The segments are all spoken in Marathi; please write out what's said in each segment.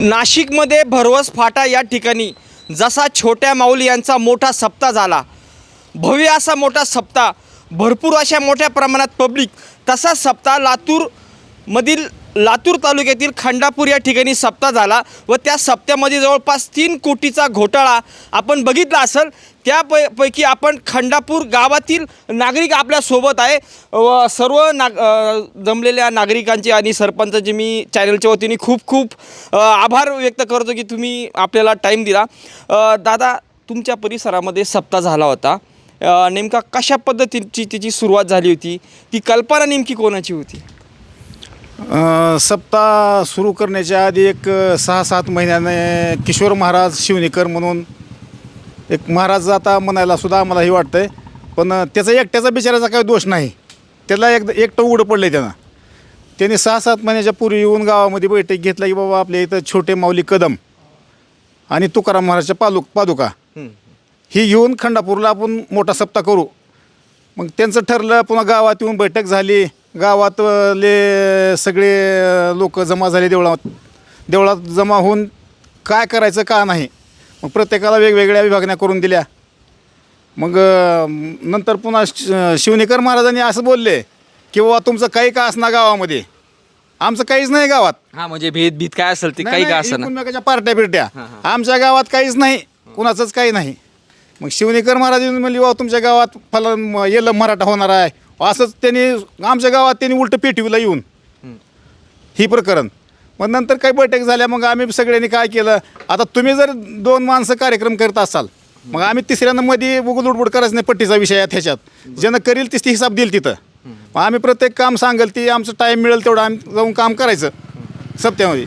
नाशिकमध्ये भरवस फाटा या ठिकाणी जसा छोट्या माऊली यांचा मोठा सप्ताह झाला, भव्य असा मोठा सप्ताह, भरपूर अशा मोठ्या प्रमाणात पब्लिक, तसा सप्ताह लातूर तालुक्यातील खंडापूर या ठिकाणी सप्ताह झाला व त्या सप्त्यामध्ये जवळपास 3 कोटीचा घोटाळा आपण बघितला असेल। त्यापैकी आपण खंडापूर गावातील नागरिक आपल्या सोबत आहे व सर्व जमलेल्या नागरिकांचे आणि सरपंचाचे मी चॅनलच्या वतीने खूप आभार व्यक्त करतो की तुम्ही आपल्याला टाईम दिला। दादा, तुमच्या परिसरामध्ये सप्ताह झाला होता, नेमका कशा पद्धतीची त्याची सुरुवात झाली होती, ती कल्पना नेमकी कोणाची होती? सप्ताह सुरू करण्याच्या आधी एक 6-7 महिन्याने किशोर महाराज शिवनेकर म्हणून एक महाराज आता म्हणायला सुद्धा आम्हाला हे वाटतं आहे, पण त्याचा एकट्याचा बिचाराचा काही दोष नाही, त्याला एकटं उघडं पडलं आहे त्यांनी 6-7 महिन्याच्या पूर्वी येऊन गावामध्ये बैठक घेतला की बाबा आपल्या इथं छोटे माऊली कदम आणि तुकाराम महाराजच्या पादुका ही घेऊन खंडापूरला आपण मोठा सप्ताह करू। मग त्यांचं ठरलं, पुन्हा गावात येऊन बैठक झाली, गावातले सगळे लोक जमा झाले, देवळात जमा होऊन काय करायचं का नाही, मग प्रत्येकाला वेगवेगळ्या विभागण्या करून दिल्या। मग नंतर पुन्हा शिवनेकर महाराजांनी असं बोलले की बाबा तुमचं काही का असणार गावामध्ये, आमचं काहीच नाही गावात। हां, म्हणजे भेद काय असेल ते काही का असं एकमेकाच्या पार्ट्या बिरट्या आमच्या गावात काहीच नाही, कुणाचंच काही नाही। मग शिवनेकर महाराजांनी म्हणली बाबा तुमच्या गावात येलं मराठा होणार आहे, असंच त्यांनी आमच्या गावात त्यांनी उलटं पेटवीला येऊन ही प्रकरण। मग नंतर काही बैठक झाल्या, मग आम्ही सगळ्यांनी काय केलं, आता तुम्ही जर 2 माणसं कार्यक्रम करत असाल, मग आम्ही तिसऱ्यांदा मध्ये उडबुड करायचं नाही, पट्टीचा विषय आहे ह्याच्यात, ज्यानं करील तिथे हिसाब देईल तिथं, मग आम्ही प्रत्येक काम सांगेल ती आमचं टाईम मिळेल तेवढं आम्ही जाऊन काम करायचं सप्त्यामध्ये।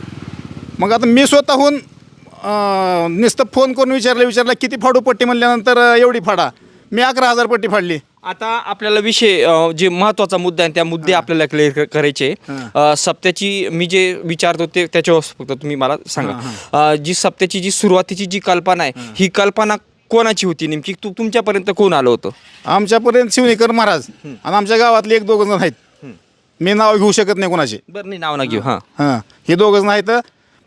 मग आता मी स्वतःहून नुसतं फोन करून विचारलं किती फाडू पट्टी म्हणल्यानंतर एवढी फाडा, मी 11,000 पट्टी फाडली। आता आपल्याला विषय जे महत्त्वाचा मुद्दा आहे त्या मुद्दे आपल्याला क्लिअर करायचे। सप्त्याची मी जे विचारतो ते त्याच्यावर फक्त तुम्ही मला सांगा, जी सप्त्याची जी सुरुवातीची जी कल्पना आहे, ही कल्पना कोणाची होती नेमकी? तुमच्यापर्यंत कोण आलं होतं? आमच्यापर्यंत शिवनेकर महाराज आणि आमच्या गावातले 1-2 जण आहेत, मी नाव घेऊ शकत नाही कोणाचे। बरं, नाही नाव ना घेऊ। हे 2 जण आहेत।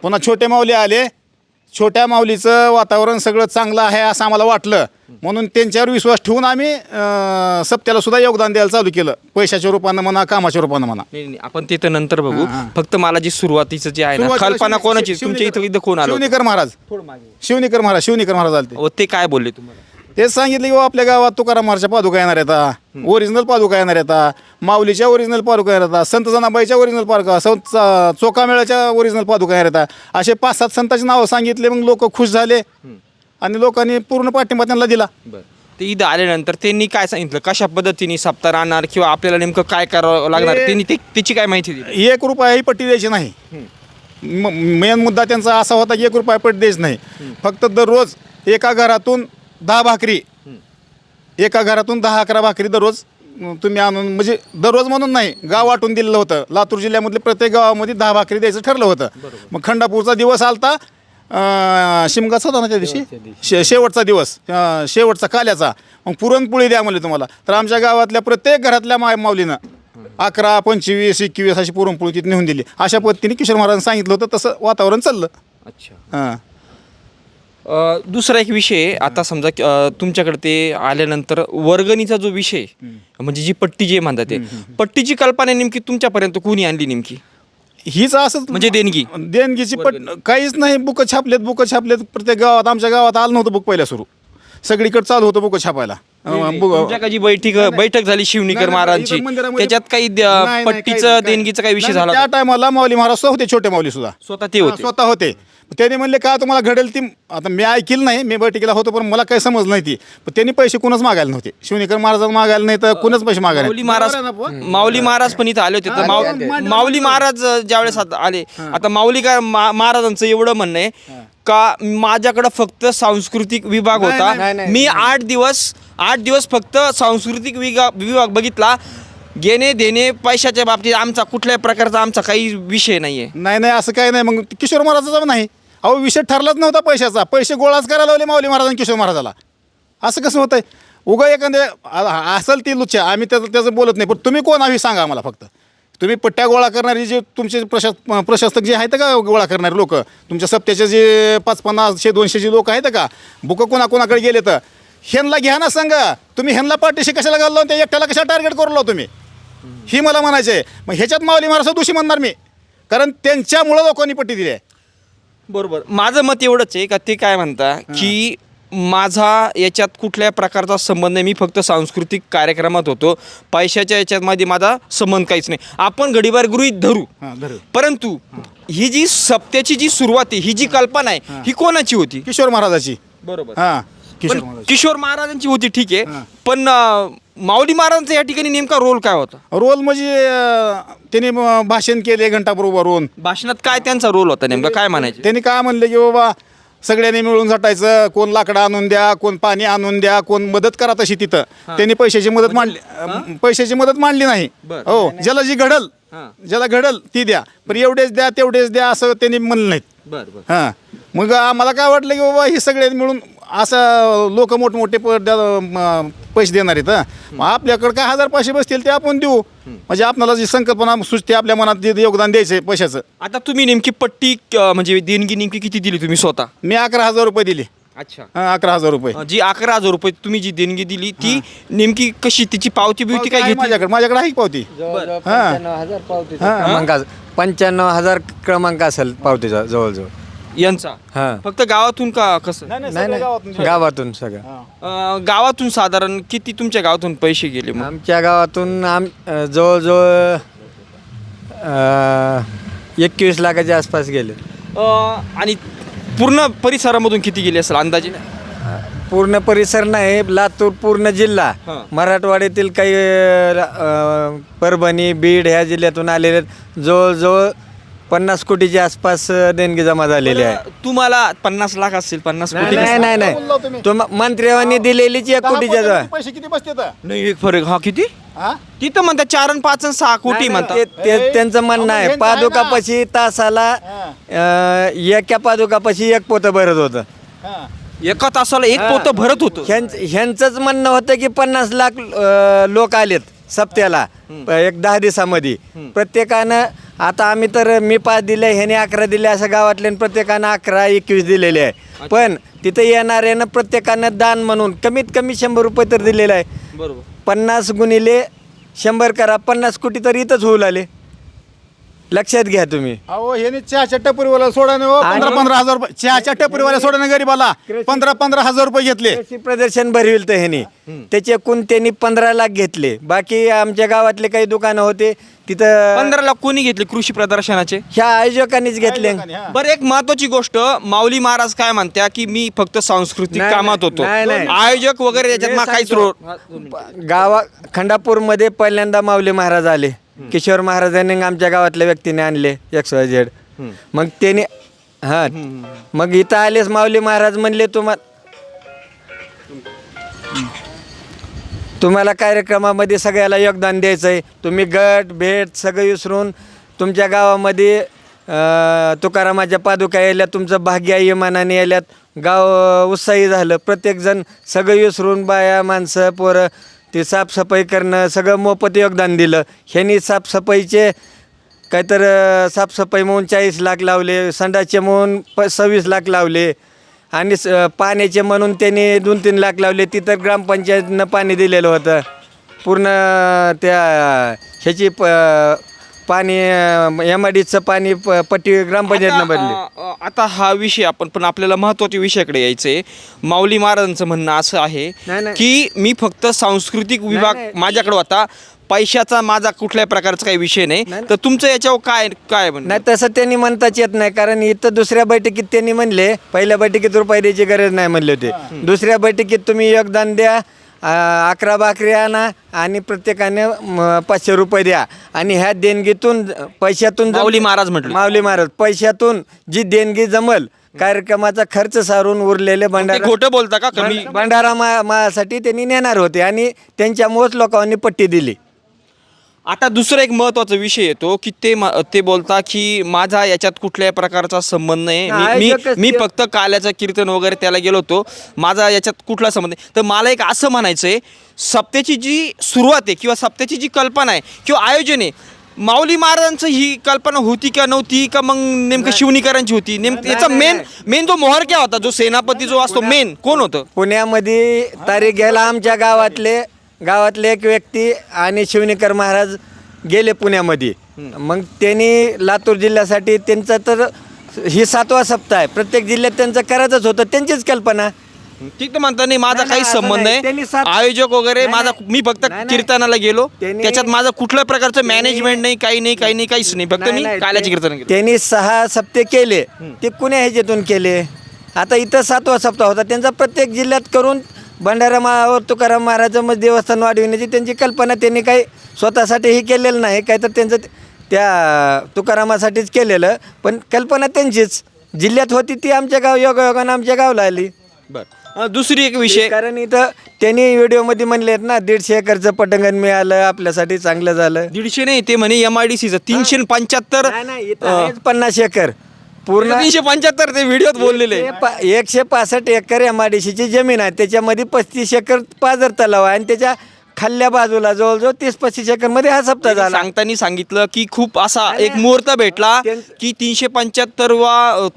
पुन्हा छोटे माऊली आले, छोट्या माऊलीचं वातावरण सगळं चांगलं आहे असं आम्हाला वाटलं, म्हणून त्यांच्यावर विश्वास ठेवून आम्ही सप्त्याला सुद्धा योगदान द्यायला चालू केलं, पैशाच्या रूपानं म्हणा, कामाच्या रूपानं म्हणा। नाही, आपण ते तर नंतर बघू। फक्त मला जी सुरुवातीचं जे आहे ना, कल्पना कोणाची, तुमच्या इथं कोण आलं? शिवनेकर महाराज आले। ते काय बोलले तुम्हाला? तेच सांगितलं की आपल्या गावात तुकाराम महाराजच्या पादुका येणार आहेत, ओरिजिनल पादुका येणार आहेत, माऊलीच्या ओरिजिनल पादुका येणार आहेत, संत जनाबाईच्या ओरिजिनल पादुका, चोकामेळ्याच्या ओरिजिनल पादुका येणार आहेत, असे 5-7 संतांची नावं सांगितले। मग लोक खुश झाले आणि लोकांनी पूर्ण पाठिंबा त्यांना दिला। ते इथं आल्यानंतर त्यांनी काय सांगितलं, कशा पद्धतीने सप्ताह राहणार किंवा आपल्याला नेमकं काय करावं लागणार, त्यांनी त्याची काय माहिती दिली? 1 रुपयाही पट्टी द्यायची नाही। मेन मुद्दा त्यांचा असा होता की 1 रुपया पट्टी द्यायची नाही, फक्त दररोज एका घरातून 10 भाकरी, एका घरातून 10-11 भाकरी दररोज तुम्ही आणून, म्हणजे दररोज म्हणून नाही, गाव वाटून दिलेलं होतं। लातूर जिल्ह्यामधले प्रत्येक गावामध्ये 10 भाकरी द्यायचं ठरलं होतं। मग खंडापूरचा दिवस आलता, शिमगाचा होता ना त्या दिवशी, शेवटचा दिवस, शेवटचा काल्याचा, मग पुरणपोळी द्या म्हणले तुम्हाला। तर आमच्या गावातल्या प्रत्येक घरातल्या माऊलीनं 11, 25, 21 अशी पुरणपोळी तिथे नेऊन दिली। अशा पद्धतीने किशोर महाराजांनी सांगितलं होतं, तसं वातावरण चाललं। अच्छा। दुसरा एक विषय, आता समजा तुमच्याकडे ते आल्यानंतर वर्गणीचा जो विषय, म्हणजे जी पट्टी जे म्हणतात ते पट्टीची कल्पना नेमकी तुमच्यापर्यंत कोणी आणली नेमकी? हीच असं म्हणजे देणगीची काहीच नाही, बुक छापलेत प्रत्येक गावात। आमच्या गावात आलं नव्हतं बुक पहिल्या सुरू, सगळीकडे चालू होतं बुक छापायला। जी बैठक झाली शिवनेकर महाराजांची, त्याच्यात काही पट्टीचं देणगीचं काही विषय झाला? त्या टायमाला माऊली महाराज होते, छोटे माऊली सुद्धा स्वतः होते। त्यांनी म्हणले का तुम्हाला घडेल ती, आता मी ऐकलं नाही, मी बैठकीला होतो पण मला काही समज नाही ती, पण त्यांनी पैसे कुणच मागायला नव्हते, शिवनेकर महाराजांना मागायला नाही तर कुणच पैसे मागायला। माऊली महाराज पण इथं आले होते। माऊली महाराज ज्यावेळेस आले, आता माऊली काय महाराजांचं एवढं म्हणणं आहे का माझ्याकडं फक्त सांस्कृतिक विभाग होता, मी 8 दिवस फक्त सांस्कृतिक विभाग बघितला, घेणे देणे पैशाच्या बाबतीत आमचा कुठल्याही प्रकारचा आमचा काही विषय नाहीये। नाही असं काही नाही। मग किशोर महाराजाचा नाही, अहो विषय ठरलाच नव्हता पैशाचा, पैसे गोळाच करायला लावले माऊली महाराजांनी किशोर महाराजाला। असं कसं होतंय? उगा एखादे असेल ती लुच्चा, आम्ही त्याचं बोलत नाही, पण तुम्ही कोण आम्ही सांगा आम्हाला फक्त, तुम्ही पट्ट्या गोळा करणारे जे तुमचे प्रशासक जे आहेत का गोळा करणारे लोक, तुमच्या सप्त्याचे जे 550 200 लोक आहेत का, बुकं कोणाकोणाकडे गेले तर ह्यांना घ्या ना, सांगा तुम्ही ह्यांना पाठीशी कशाला घाललो, त्या एकट्याला कशाला टार्गेट करू तुम्ही, ही मला म्हणायचं आहे. मग ह्याच्यात माऊली महाराज दोषी म्हणणार मी, कारण त्यांच्यामुळं लोकांनी पट्टी दिली आहे. बरोबर. माझं मत एवढंच आहे का ते काय म्हणता की माझा याच्यात कुठल्या प्रकारचा संबंध नाही, मी फक्त सांस्कृतिक कार्यक्रमात होतो, पैशाच्या याच्यामध्ये माझा संबंध काहीच नाही, आपण घडीभर गृहीत धरू. परंतु ही जी सप्त्याची जी सुरुवात आहे, ही जी कल्पना आहे, ही कोणाची होती? किशोर महाराजाची. बरोबर. हां, किशोर पण महाराज. किशोर महाराजांची होती, ठीक आहे. हां. पण माऊली महाराजांचा या ठिकाणी नेमका रोल काय होता? रोल म्हणजे त्यांनी भाषण केले घंटाबरोबरून. भाषणात काय त्यांचा रोल होता नेमका, काय म्हणायचे? त्यांनी काय म्हणले की बाबा सगळ्यांनी मिळून झटायचं, कोण लाकडं आणून द्या, कोण पाणी आणून द्या, कोण मदत करा तशी तिथं. त्यांनी पैशाची मदत मांडली, पैशाची मदत मांडली नाही. बरं. हो, ज्याला जी घडल, हां. ज्याला घडल ती द्या, पण एवढेच द्या तेवढेच द्या असं त्यांनी म्हणलं नाहीत. बरं बरं. हां, मग आम्हाला काय वाटलं की बाबा ही सगळे मिळून असं लोक मोठमोठे पैसे देणार आहेत, मग आपल्याकडे काय 1000 पैसे बसतील ते आपण देऊ, म्हणजे आपल्याला जी संकल्पना सुचते आपल्या मनात जे योगदान द्यायचं पैशाचं. आता तुम्ही नेमकी पट्टी म्हणजे देणगी नेमकी किती दिली तुम्ही स्वतः? मी 11,000 रुपये दिले. अच्छा. हां, 11,000 रुपये. जी 11,000 रुपये तुम्ही जी देणगी दिली ती नेमकी कशी, तिची पावती बिवती काय आहे घेतली? माझ्याकडे आहे की पावती. जवळजवळ हां. 95,000 पावतीचा क्रमांक, 95,000 क्रमांक असेल पावतीचा जवळजवळ. यांचा हां. फक्त गावातून का कसं? नाही, नाही सगळं नाही, गावातून. गावातून सगळं. गावातून साधारण किती तुमच्या गावातून पैसे गेले मग? आमच्या गावातून जवळजवळ 21 लाखाच्या आसपास गेले. आणि पूर्ण परिसरामधून किती गेले असेल अंदाजे? पूर्ण परिसर नाही, लातूर पूर्ण जिल्हा, हां. मराठवाड्यातील काही परभणी बीड ह्या जिल्ह्यातून आलेले जवळजवळ 50 कोटीच्या आसपास देणगी जमा झालेली आहे. तुम्हाला 50 लाख असतील, 50 कोटी नाही नसतील. नाही बोललो तुम्ही. नाही, मंत्र्यांनी दिलेलीच 1 कोटीच्या जवळ. पैसे किती बसतात? नाही, एक फरक. हा किती? हां? तिथं म्हणतात 4 आणि 5 आणि 6 कोटी म्हणतात. त्यांचं म्हणणं आहे, यांचं आहे ना. पादुकापाशी तासाला एका पादुकापाशी 1 पोतं भरत होतं. हां. एका तासाला 1 पोतं भरत होतं. ह्यांचंच म्हणणं होतं की 50 लाख लोक आलेत सप्त्याला 10 दिवसामध्ये. प्रत्येकानं, आता आम्ही तर मी 5 दिले, ह्याने 11 दिले, असं गावातले प्रत्येकानं 11-21 दिलेले आहे. पण तिथं येणाऱ्यानं प्रत्येकानं दान म्हणून कमीत कमी 100 रुपये तर दिलेले आहे. बरोबर. 50 गुणिले 100 करा, 50 कोटी तर इथंच होऊ लागले. लक्षात घ्या तुम्ही. अहो ह्याने चहाच्या टपरीवाला सोडाने 15-15 रुपये, चहाच्या टपरीवाला सोडाने गरीबाला 15-15 रुपये घेतले. कृषी प्रदर्शन भरविल तर ह्यानी, त्याचे एकूण त्यांनी 15 लाख घेतले. बाकी आमच्या गावातले काही दुकानं होते तिथं 15 लाख कोणी घेतले कृषी प्रदर्शनाचे? ह्या आयोजकांनीच घेतले. हां. बरं, एक महत्वाची गोष्ट, माऊली महाराज काय म्हणत्या की मी फक्त सांस्कृतिक नाही, कामात होतो, नाही, नाही. आयोजक वगैरे याच्यात मग काहीच रोल. खंडापूरमध्ये पहिल्यांदा माऊली महाराज आले. किशोर महाराजांनी आमच्या गावातल्या व्यक्तीने आणले XYZ. मग त्याने मग इथं आलेच माऊली महाराज म्हणले, तुम्हाला कार्यक्रमामध्ये सगळ्याला योगदान द्यायचं आहे. तुम्ही गट भेट सगळं विसरून तुमच्या गावामध्ये तुकारामाच्या पादुका यायल्यात, तुमचं भाग्य इमानाने यायल्यात, गाव उत्साही झालं. प्रत्येकजण सगळं विसरून, बाया माणसं पोरं ते साफसफाई करणं सगळं मोफत योगदान दिलं. ह्यांनी साफसफाईचे काहीतर साफसफाई म्हणून 40 लाख लावले, संडासचे म्हणून 26 लाख लावले, आणि पाण्याचे म्हणून त्यांनी 2-3 लाख लावले. तिथं ग्रामपंचायतनं पाणी दिलेलं होतं पूर्ण. त्या ह्याची पाणी MIDCचं पाणी पट्टी ग्रामपंचायतनं भरली. आता हा विषय आपण, पण आपल्याला महत्त्वाच्या विषयाकडे यायचं आहे. माऊली महाराजांचं म्हणणं असं आहे नाही. की मी फक्त सांस्कृतिक विभाग नाही. माझ्याकडे होता, पैशाचा माझा कुठल्याही प्रकारचा काही विषय नाही. तर तुमचं याच्यावर काय म्हणणं? नाही, तसं त्यांनी म्हणताच येत नाही. कारण इथं दुसऱ्या बैठकीत त्यांनी म्हणले, पहिल्या बैठकीत रुपये द्यायची गरज नाही म्हणले होते. दुसऱ्या बैठकीत तुम्ही योगदान द्या, 11 भाकरी आणा आणि प्रत्येकाने 500 रुपये द्या, आणि ह्या देणगीतून पैशातून माऊली महाराज म्हटले. माऊली महाराज पैशातून जी देणगी जमल, कार्यक्रमाचा खर्च सारून उरलेले ते भंडारा खोटं बोलता का? कमी भंडारा मासाठी त्यांनी नेणार होते, आणि त्यांच्यामुळेच लोकांनी पट्टी दिली. आता दुसरा एक महत्त्वाचा विषय येतो की ते बोलता की माझा याच्यात कुठल्याही प्रकारचा संबंध नाही, मी फक्त काल्याचं कीर्तन वगैरे त्याला गेलो होतो, माझा याच्यात कुठला संबंध नाही. तर मला एक असं म्हणायचं आहे, सप्त्याची जी सुरुवात आहे किंवा सप्त्याची जी कल्पना आहे किंवा आयोजन आहे, माऊली महाराजांचं ही कल्पना होती का नव्हती का मग नेमकं शिवणीकरांची होती नेमकं याचा मेन जो मोहरक्या होता जो सेनापती जो असतो मेन कोण होतं? पुण्यामध्ये तारीख घ्यायला आमच्या गावातले एक व्यक्ती आणि शिवणेकर महाराज गेले पुण्यामध्ये. मग त्यांनी लातूर जिल्ह्यासाठी त्यांचा तर ही 7वा सप्ताह आहे, प्रत्येक जिल्ह्यात त्यांचं करायचंच होतं, त्यांचीच कल्पना. ठीक तर म्हणता नाही माझा नाही, काही असं संबंध नाही. त्यांनी नाही, सात- आयोजक वगैरे नाही, माझा नाही. मी फक्त नाही, नाही. कीर्तनाला गेलो त्यांनी- त्याच्यात माझं कुठल्या प्रकारचं मॅनेजमेंट नाही काही नाही काहीच नाही फक्त मी काल्याची कीर्तन केलं. त्यांनी 6 सप्ते केले, ते कुण्या ह्याच्यातून केले. आता इथं 7वा सप्ताह होता त्यांचा, प्रत्येक जिल्ह्यात करून भंडारा माळावर तुकाराम महाराजांमध्ये देवस्थान वाढविण्याची त्यांची कल्पना त्यांनी काही स्वतःसाठीही केलेलं नाही, काही तर त्यांचं त्या तुकारामासाठीच केलेलं, पण कल्पना त्यांचीच जिल्ह्यात होती ती आमच्या योगायोगानं आमच्या गावला आली. बरं दुसरी एक विषय कारण इथं त्यांनी व्हिडिओमध्ये म्हणले आहेत ना 150 एकरचं पटंगण मिळालं आपल्यासाठी चांगलं झालं. 150 नाही ते म्हणे MIDCचं 375 नाही, इथं आहेच 50 एकर पूर्ण 375 ते व्हिडिओत बोललेले 165 एकर MIDCची जमीन आहे, त्याच्यामध्ये 35 एकर पाझर तलाव आहे आणि त्याच्या खाल्ल्या बाजूला जवळजवळ 30-35 एकरमध्ये हा सप्ताह झाला. सांगताना सांगितलं की खूप असा एक मुहूर्त भेटला की 375वा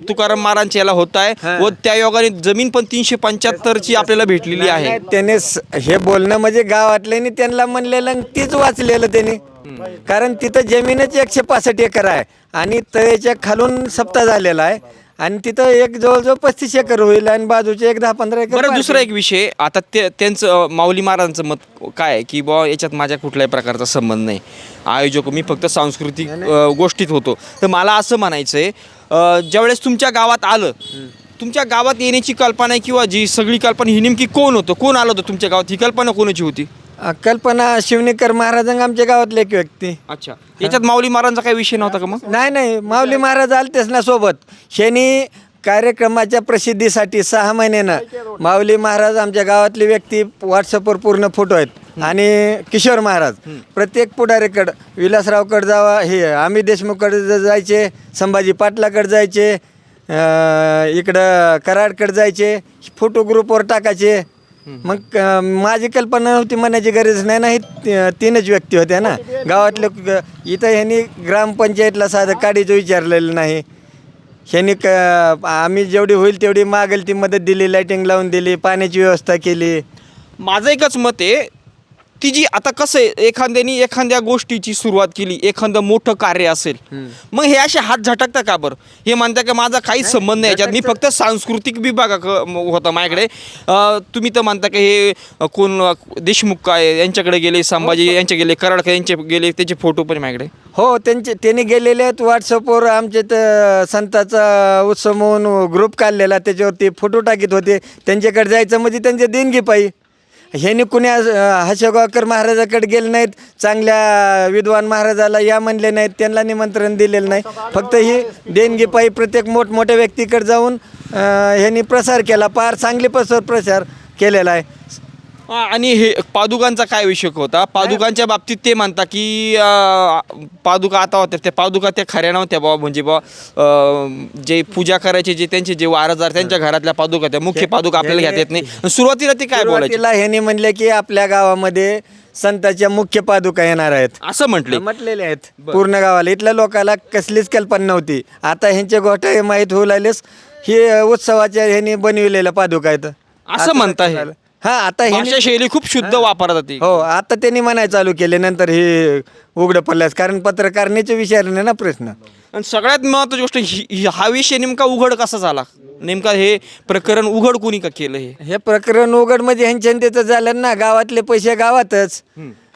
तुकाराम महाराजांच्या याला होत आहे व त्या योगाने जमीन पण 375ची आपल्याला भेटलेली आहे. नाही, त्याने हे बोलणं म्हणजे गावातल्यानी त्यांना म्हणलेलं आणि तीच वाचलेलं त्यांनी. कारण तिथं जमीनच 165 एकर आहे आणि तळ्याच्या खालून सप्ताह झालेला आहे आणि तिथं एक जवळजवळ 35 एकर होईल आणि बाजूचे एक 10-15 एकर. बरं दुसरा एक विषय आता त्यांचं माऊली महाराजांचं मत काय आहे की बुवा याच्यात माझ्या कुठल्याही प्रकारचा संबंध नाही, आयोजक मी फक्त सांस्कृतिक गोष्टीत होतो. तर मला असं म्हणायचं आहे ज्यावेळेस तुमच्या गावात आलं तुमच्या गावात येण्याची कल्पना आहे किंवा जी सगळी कल्पना ही नेमकी कोण होतं, कोण आलं होतं तुमच्या गावात, ही कल्पना कोणाची होती? कल्पना शिवणेकर महाराजांग आमच्या गावातले एक व्यक्ती. अच्छा याच्यात माऊली महाराजांचा काही विषय नव्हता का मग? नाही माऊली महाराज आलतेच ना सोबत. शनी कार्यक्रमाच्या प्रसिद्धीसाठी 6 महिन्यानं माऊली महाराज आमच्या गावातली व्यक्ती व्हॉट्सअपवर पूर्ण फोटो आहेत आणि किशोर महाराज प्रत्येक पुढारीकडं विलासरावकडे जावा, हे अमित देशमुखकडे जायचे, संभाजी पाटलाकडे जायचे, इकडं कराडकडे जायचे, फोटो ग्रुपवर टाकायचे. मग माझी कल्पना नव्हती म्हणायची गरज नाही ना, हे 3च व्यक्ती होत्या ना गावातले. इथं ह्यांनी ग्रामपंचायतला साधं काडीचं विचारलेलं नाही. ह्यांनी आम्ही जेवढी होईल तेवढी मागेल ती मदत दिली, लाईटिंग लावून दिली, पाण्याची व्यवस्था केली. माझं एकच मत आहे ती जी आता कसं आहे एखाद्या गोष्टीची सुरुवात केली, एखादं मोठं कार्य असेल मग हे असे हात झटकता का बरं? हे म्हणता का माझा काहीच संबंध नाही याच्यात, मी फक्त सांस्कृतिक विभाग होता माझ्याकडे. तुम्ही तर म्हणता का हे कोण देशमुख काय यांच्याकडे गेले, संभाजी यांचे गेले, कराडकर यांचे गेले, त्याचे फोटो पण माझ्याकडे. हो त्यांनी गेलेले आहेत. व्हॉट्सअपवर आमचे तर संताचा उत्सव म्हणून ग्रुप काढलेला, त्याच्यावरती फोटो टाकीत होते. त्यांच्याकडे जायचं म्हणजे त्यांचे देणगी पायी. ह्यांनी कुण्या हसगावकर महाराजाकडे गेले नाहीत, चांगल्या विद्वान महाराजाला या म्हणले नाहीत, त्यांना निमंत्रण दिलेलं नाही. फक्त ही देणगी पायी प्रत्येक मोठमोठ्या व्यक्तीकडे जाऊन ह्यांनी प्रसार केला, फार चांगले प्रसार केलेला आहे. आणि हे पादुकांचा काय विषय होता? पादुकांच्या बाबतीत ते म्हणता की पादुका आता होत्या त्या पादुका त्या खऱ्या नव्हत्या बाबा, म्हणजे बाबा जे पूजा करायचे जे त्यांचे जे वारसदार त्यांच्या घरातल्या पादुका त्या मुख्य पादुका आपल्याला घेता येत नाही. सुरुवातीला ते काय बोलायचे? ह्यांनी म्हणले की आपल्या गावामध्ये संतांच्या मुख्य पादुका येणार आहेत असं म्हटलेले आहेत पूर्ण गावाला. इथल्या लोकांना कसलीच कल्पना नव्हती. आता ह्यांचे घोटाळे माहीत होऊ लागलेस, हे उत्सवाच्या ह्यांनी बनविलेल्या पादुका आहेत असं म्हणता हे. हा आता भाषा शैली खूप शुद्ध वापरतात ती. हो आता त्यांनी म्हणायला चालू केले, नंतर हे उघडं पडल्यास, कारण पत्रकारणीचे विचारले ना प्रश्न. आणि सगळ्यात महत्त्वाची गोष्ट हा विषय नेमका उघड कसा झाला, नेमका हे प्रकरण उघड कोणी का केलं? हे प्रकरण उघड म्हणजे ह्यांच्या त्याचं झालं ना, गावातले पैसे गावातच,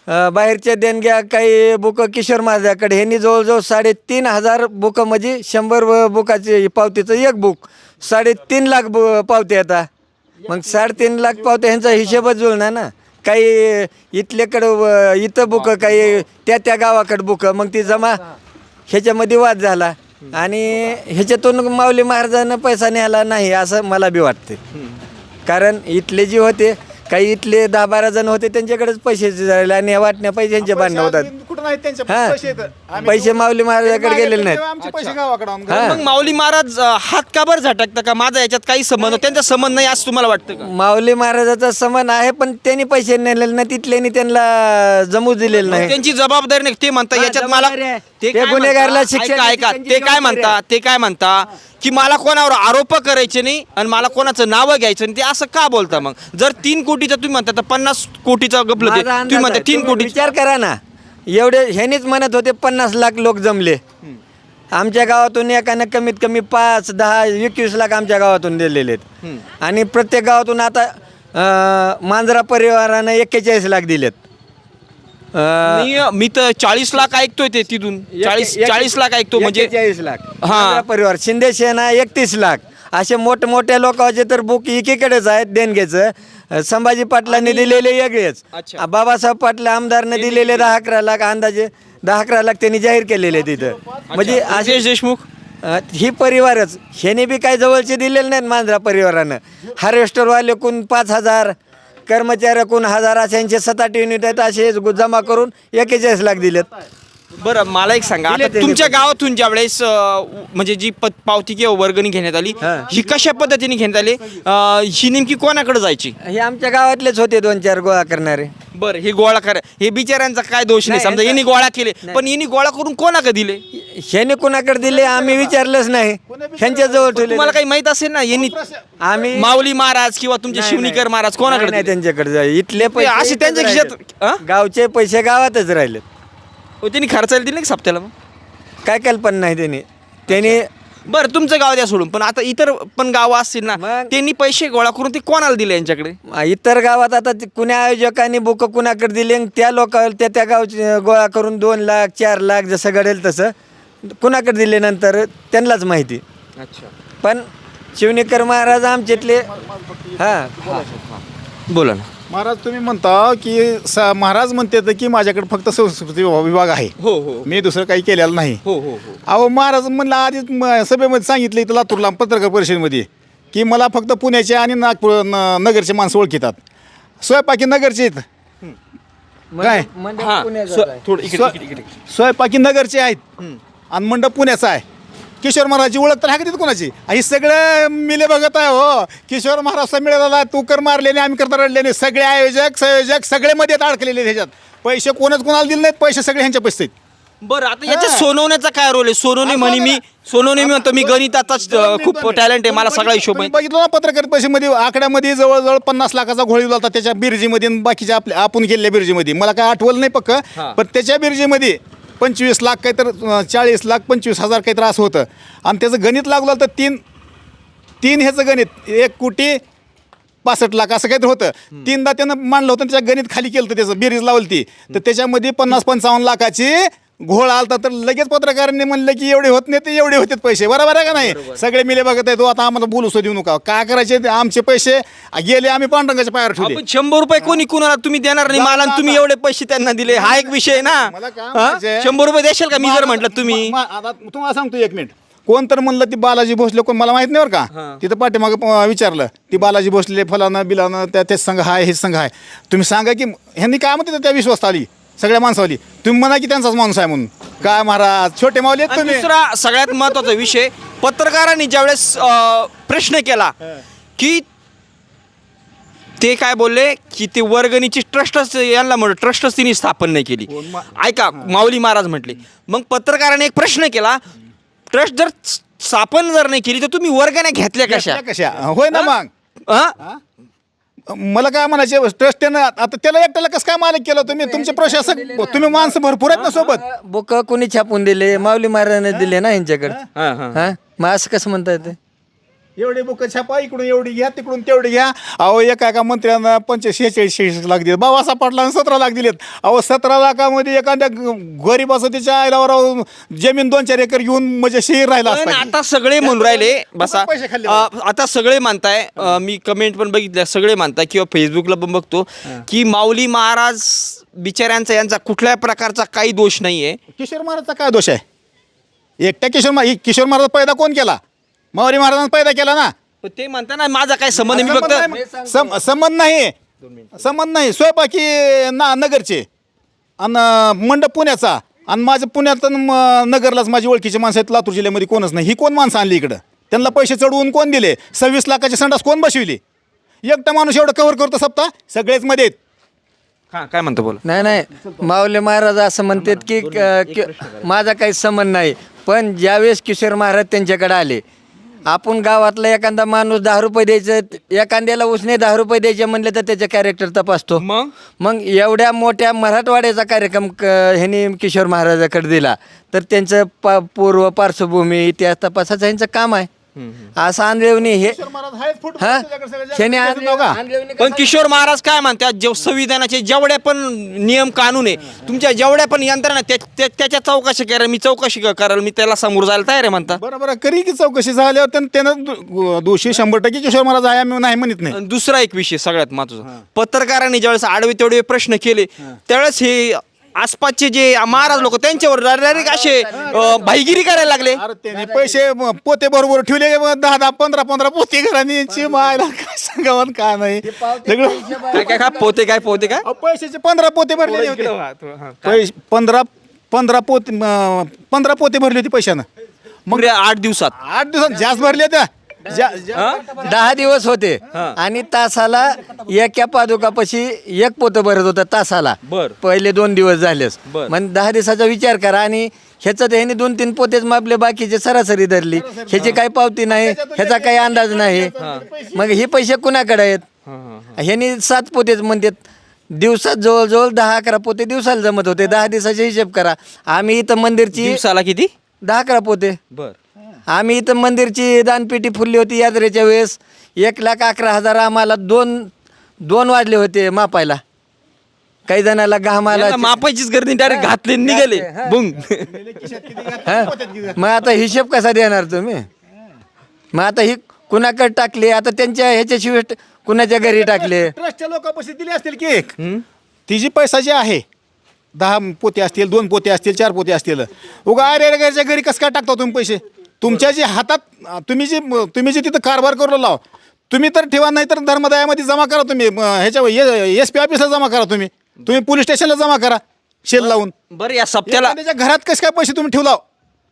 बाहेरच्या देणग्या काही बुक किशोर महाराजाकडे. ह्यांनी जवळजवळ 3,500 बुक म्हणजे 100 बुकाचे पावतीचं एक बुक 3.5 लाख पावते आता. मग 3.5 लाख पावते ह्यांचा हिशोबच जुळणार ना. काही इथल्याकडं इथं बुक, काही त्या गावाकडं बुक, मग ती जमा ह्याच्यामध्ये वाद झाला आणि ह्याच्यातून माऊली महाराजांना पैसा न्यायला नाही असं मला बी वाटते. कारण इथले जे होते काही इथले 10-12 जण होते त्यांच्याकडेच पैसे झाले आणि वाटण्या पैशांचे भांडणं होतात. नाही त्यांचे हा. पैसे आहेत. आम्ही पैसे माऊली महाराजाकडे गेलेले नाहीत. आमचे पैसे गावाकडे आणून हा. मग माऊली महाराज हात का बरं झटकतं का? माझा याच्यात काही संबंध, त्यांचा संबंध नाही असं तुम्हाला वाटतं का? माऊली महाराजाचा समान आहे, पण त्यांनी पैसे नेलेले नाही, तिथल्यानी त्यांना जमू दिलेलं नाही. त्यांची जबाबदारी नाही ते म्हणता हा, याच्यात मला जबाबदारी आहे. ते ते काय गुन्हेगाराला म्हणता? शिक्षा ऐका, द्यायची ऐका, त्यांची ते काय जबाबदारी म्हणता आहे. ते काय म्हणता की मला कोणावर आरोप करायचे नाही आणि मला कोणाचं नावं घ्यायचं नाही, ते असं का बोलता? मग जर 3 कोटीचं तुम्ही म्हणता तर 50 कोटीचा गपलं ते माझा तुम्ही अंदाज म्हणता आहे. 3 तुम्ही कोटी. विचार करा ना, एवढे ह्यानीच म्हणत होते 50 लाख लोक जमले. आमच्या गावातून एकानं कमीत कमी 5, 10, 21 लाख आमच्या गावातून दिलेले आहेत. आणि प्रत्येक गावातून आता मांजरा परिवारानं 41 लाख दिलेत. मी तर 40 लाख ऐकतोय ते तिथून 40 लाख ऐकतो म्हणजे 41 लाख हा. मांजरा परिवार, शिंदे सेना 31 लाख, असे मोठमोठ्या लोकांचे तर बुक एकीकडेच आहेत देणगेचं. संभाजी पाटलांनी दिलेले वेगळेच, अच्छा. बाबासाहेब पाटील आमदारने दिलेले 10-11 लाख, अंदाजे 10-11 लाख त्यांनी जाहीर केलेले तिथं. म्हणजे असे राजेश देशमुख ही परिवारच, ह्याने बी काही जवळचे दिलेले नाहीत मांजरा परिवारानं. हार्वेस्टरवाले कोण 5,000, कर्मचारी कोण 1,000, अशांचे 7-8 युनिट आहेत, असे जमा करून 41 लाख दिलेत. बरं मला एक सांगा, दिले आता त्यांनी तुमच्या गावातून ज्या वेळेस म्हणजे जी पावती किंवा वर्गणी घेण्यात आली, हा. ही कशा पद्धतीने घेण्यात आली? ही नेमकी कोणाकडे जायची? हे आमच्या गावातलेच होते 2-4 गोळा करणारे. बरं, हे गोळा करा, हे बिचाऱ्यांचा काय दोष नाही. नाही, समजा यांनी गोळा केले, पण यांनी गोळा करून कोणाकडे दिले? ह्याने कुणाकडे दिले आम्ही विचारलंच नाही, ह्यांच्या जवळ ठेवले. तुम्हाला काही माहित असेल ना, यांनी आम्ही माऊली महाराज किंवा तुमचे नाही, शिवणीकर नाही. महाराज नाही, कोणाकडे नाही, दिले? त्यांच्याकडे जाऊ. इथले पैसे असे इथेच त्यांच्या राहिलेत. खिशात हा? गावचे पैसे गावातच राहिले. हो, त्यांनी खर्चायला दिले का सप्त्याला? मग काय कल्पना नाही त्यांनी बरं, तुमचं गाव द्या सोडून, पण आता इतर पण गावं असतील ना, मग? त्यांनी पैसे गोळा करून ते कोणाला दिले यांच्याकडे? इतर गावात आता कुण्या आयोजकांनी बुक कुणाकडे दिले आणि त्या लोकांना त्या गावचे गोळा करून 2 लाख 4 लाख जसं घडेल तसं कुणाकडे दिले नंतर त्यांनाच माहिती. अच्छा, पण शिवनेकर महाराज आमच्यातले हां बोला ना. महाराज तुम्ही म्हणता की महाराज म्हणते की माझ्याकडे फक्त संस्कृती विभाग आहे, हो हो मी दुसरं काही केलेलं नाही. हो हो हो. अहो महाराज म्हणलं आधीच सभेमध्ये सांगितलं इथं लातूरला पत्रकार परिषदेमध्ये की मला फक्त पुण्याचे आणि नागपूर नगरचे माणसं ओळखीतात. स्वयंपाकी नगरचे आहेत काय? हा, थोडं इकडे. स्वयंपाकी नगरचे आहेत आणि मंडप पुण्याचा आहे. किशोर महाराजची ओळख तर आहे का तिथं कोणाची? हे सगळं मिले बघत आहे. हो, किशोर महाराजचा मिळाला, तू कर मारलेने, आम्ही करता रडलेने, सगळे आयोजक संयोजक सगळे मध्ये अडकलेले ह्याच्यात. पैसे कोणच कोणाला दिले नाहीत, पैसे सगळे ह्यांच्या पैसे आहेत. बरं, आता याच्यात हा. सोनवण्याचा काय रोल आहे? सोनवणे म्हणे मी म्हणतो मी गणिताचाच खूप टॅलेंट आहे, मला सगळा हिशोब आहे. बघितलं ना पत्रकार परिषदेमध्ये आकड्यामध्ये जवळजवळ 50 लाखाचा घोळ दिला होता त्याच्या बिर्जीमध्ये आणि बाकीच्या आपल्या आपण केलेल्या बिर्जीमध्ये. मला काय आठवलं नाही पक्क, हा. पण त्याच्या बिर्जीमध्ये 25 लाख काहीतरी 40 लाख 25,000 काहीतरी असं होतं. आणि त्याचं गणित लागलं तर तीन ह्याचं गणित 1,65 लाख असं काहीतरी होतं. 3दा त्यानं मांडलं होतं, त्याच्या गणित खाली केलं होतं, त्याचं बेरीज लावली ती, तर त्याच्यामध्ये 50-55 लाखाची घोळ आलता. तर लगेच पत्रकारांनी म्हणलं की एवढे होत नाही, ते एवढे होते पैसे. बरोबर आहे का नाही? सगळे मिले बघत आहे. तो आता आम्हाला बोलू देऊ नका, काय करायचे ते आमचे पैसे गेले, आम्ही पांडुरंगाच्या पायावर ठेवले. आपण 100 रुपये कोणी कुणाला तुम्ही देणार नाही मला, आणि तुम्ही एवढे पैसे त्यांना दिले, हा एक विषय आहे ना. मला काय हा? म्हणायचंय? 100 रुपये देशाल का मी जर म्हटलं तुम्ही? आता तुम्हाला सांगतो 1 मिनिट. कोण तर म्हणलं ती बालाजी भोसले, कोण मला माहित नाही बरं का. तिथं पाठीमागं विचारलं ती बालाजी भोसले फलानं बिलानं तेच संघ आहे, हे संघ आहे. तुम्ही सांगा की ह्यांनी काय म्हणते त्या विश्वास आली सगळ्या माणसावली. तुम्ही म्हणा की त्यांचाच माणूस आहे म्हणून. काय महाराज छोटे मावले आहेत आणि तुम्ही. दुसरा सगळ्यात महत्वाचा विषय, पत्रकारांनी ज्यावेळेस प्रश्न केला की ते काय बोलले की ते वर्गणीची ट्रस्टच यांना ट्रस्टच तिने स्थापन नाही केली. ऐका, माऊली महाराज म्हटले. मग पत्रकाराने एक प्रश्न केला, ट्रस्ट जर स्थापन जर नाही केली तर तुम्ही वर्गण्या घेतल्या कशा? होय ना मग. हा? मला काय म्हणायचे ट्रस्टनं आता त्याला एकट्याला कसं काय मालक केलं तुम्ही? तुमचे प्रशासक तुम्ही माणसं भरपूर आहेत ना सोबत. बुक कोणी छापून दिले? माऊली महाराजांनी दिले ना यांच्याकडे. हा, हा. हा, मग असं कसं म्हणता येते? एवढे बुक छापा, इकडून एवढी घ्या, तिकडून तेवढी घ्या. अहो एका मंत्र्यांना 45-46 लाख दिले, बाबासाहेब पाटलांना 17 लाख दिलेत. अहो 17 लाखामध्ये एखाद्या गरीबाचं त्याच्या आईला जमीन 2-4 एकर घेऊन म्हणजे शहर राहिला पण असता. आता सगळे म्हणून राहिले बसा, पैसे खाल्ले आता सगळे मानताय, मी कमेंट पण बघितल्या, सगळे मानताय किंवा फेसबुकला पण बघतो की माऊली महाराज बिचाऱ्यांचा यांचा कुठल्याही प्रकारचा काही दोष नाहीये. किशोर महाराजचा काय दोष आहे? एकट्या किशोर महाराज पैदा कोण केला? माऊली महाराजांना पैदा केला ना. पण ते म्हणता ना माझा काय संबंध, मी फक्त संबंध नाही. स्वयंपाकी नगरचे आणि मंडप पुण्याचा आणि माझं पुण्यात नगरलाच माझी ओळखीची माणसं आहेत. लातूर जिल्ह्यामध्ये कोणच नाही. ही कोण माणसं आणली इकडं? त्यांना पैसे चढवून कोण दिले? 26 लाखाचे संडास कोण बसविले? एकटा माणूस एवढं कव्हर करतो सप्ताह? सगळेच मध्ये आहेत. हां काय म्हणतो बोला. नाही माऊली महाराज असं म्हणतात की माझा काही संबंध नाही, पण ज्यावेळेस किशोर महाराज त्यांच्याकडे आले, आपण गावातला एखादा माणूस 10 रुपये द्यायचं, एखाद्याला उसने 10 रुपये द्यायचे म्हणले तर त्याचे कॅरेक्टर तपासतो. मग एवढ्या मोठ्या मराठवाड्याचा कार्यक्रम ह्यांनी किशोर महाराजाकडे दिला तर त्यांचं पूर्व पार्श्वभूमी इतिहास तपासाचं ह्यांचं काम आहे. असं आणलेवणी हे हां ह्याने आणलेवणी पण किशोर महाराज काय म्हणतात, संविधानाचे जेवढ्या पण नियम कानून आहे, तुमच्या जेवढ्या पण यंत्रणा त्याच्या चौकशी करा, मी चौकशी कराल, मी त्याला समोर जायला तयार आहे म्हणता. बरोबर करी की चौकशी झाल्यावर त्यानं दोषी 100% किशोर महाराज आहे आम्ही नाही म्हणत नाही. आणि दुसरा एक विषय सगळ्यात महत्वाचा, पत्रकारांनी ज्यावेळेस आडवे तेवढे प्रश्न केले त्यावेळेस हे आसपासचे जे महाराज लोक त्यांच्यावर डायरेक्ट असे भाईगिरी करायला लागले. अरे त्याने पैसे पोते बरोबर ठेवले 10 15 पोते घरांनी मायला काय सांगावं काय नाही सगळं. काय पोते काय अहो, पैशाचे 15 पोते भरलेले होते. 15 पोते भरले होते पैशानं. मग 8 दिवसात 8 दिवसात जास्त भरले त्या 10 दिवस होते आणि तासाला एका पादुकापाशी 1 पोतं भरत होतं तासाला. बर. पहिले 2 दिवस झालेस. बर. मग 10 दिवसाचा विचार करा आणि ह्याचं ह्याने 2-3 पोतेच मापले, बाकीचे सरासरी धरली. ह्याची काही पावती नाही, ह्याचा काही अंदाज नाही. मग हे पैसे कुणाकडे आहेत? ह्यानी 7 पोतेच म्हणतात. दिवसात जवळजवळ 10-11 पोते दिवसाला जमत होते. 10 दिवसाचे हिशेब करा. आम्ही इथं मंदिरची दिवसाला किती? 10-11 पोते. बर. आम्ही इथं मंदिरची दानपेटी फुलली होती यात्रेच्या वेळेस. 1,11,000 आम्हाला दोन वाजले होते मापायला. काही जणाला घामाला मापायचीच गर्दी डायरेक्ट घातले निघाले बुंग. मग आता हिशेब कसा देणार तुम्ही? मग आता ही कुणाकडे टाकले? आता त्यांच्या ह्याच्याशिवाय कुणाच्या घरी टाकले? ट्रस्टच्या लोकांपाशी दिले असतील की ती जी पैसा जे आहे 10 पोते असतील, 2 पोते असतील, 4 पोते असतील, उगा अरे घरच्या घरी कसं काय टाकता तुम्ही पैसे? तुमच्या जे हातात तुम्ही जे तिथं कारभार करू लाव, तुम्ही तर ठेवा, नाही तर धर्मदायामध्ये जमा करा. तुम्ही ह्याच्या SP ऑफिसला जमा करा, तुम्ही पोलीस स्टेशनला जमा करा शेल लावून. बरं या सप्त्याला त्याच्या घरात कसं काय पैसे तुम्ही ठेवला?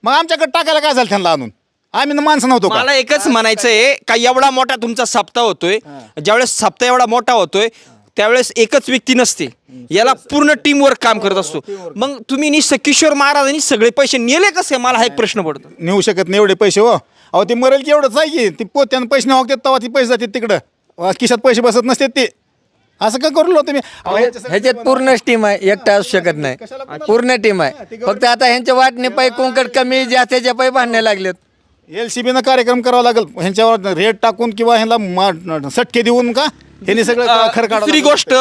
मग आमच्याकडे टाकायला काय झालं त्यांना आणून? आम्ही माणसं नव्हतो का? मला एकच म्हणायचं आहे का एवढा मोठा तुमचा सप्ताह होतोय, ज्यावेळेस सप्ताह एवढा मोठा होतोय त्यावेळेस एकच व्यक्ती नसते, याला पूर्ण टीम वर्क काम करत असतो. मग तुम्ही किशोर महाराजांनी सगळे पैसे नेले कसे? मला हा एक प्रश्न पडतो. नेऊ शकत नाही एवढे पैसे. हो अहो ते मरेल की एवढंच आहे की ती पोत्यानं पैसे नाही होतात तेव्हा ती पैसे जातात तिकडं, खिशात पैसे बसत नसतात ते. असं काय करू तुम्ही? ह्याच्यात पूर्ण टीम आहे, एकटा असू शकत नाही. पूर्ण टीम आहे. फक्त आता ह्यांच्या वाटणे पाय कोणकड कमी जास्तीच्या पाय बांधणे लागलेत. LCBनं कार्यक्रम करावा लागेल ह्यांच्यावर रेट टाकून किंवा ह्यांना सटके देऊन का ह्यांनी सगळं खरं काढावं दुसरी लागेल. गोष्ट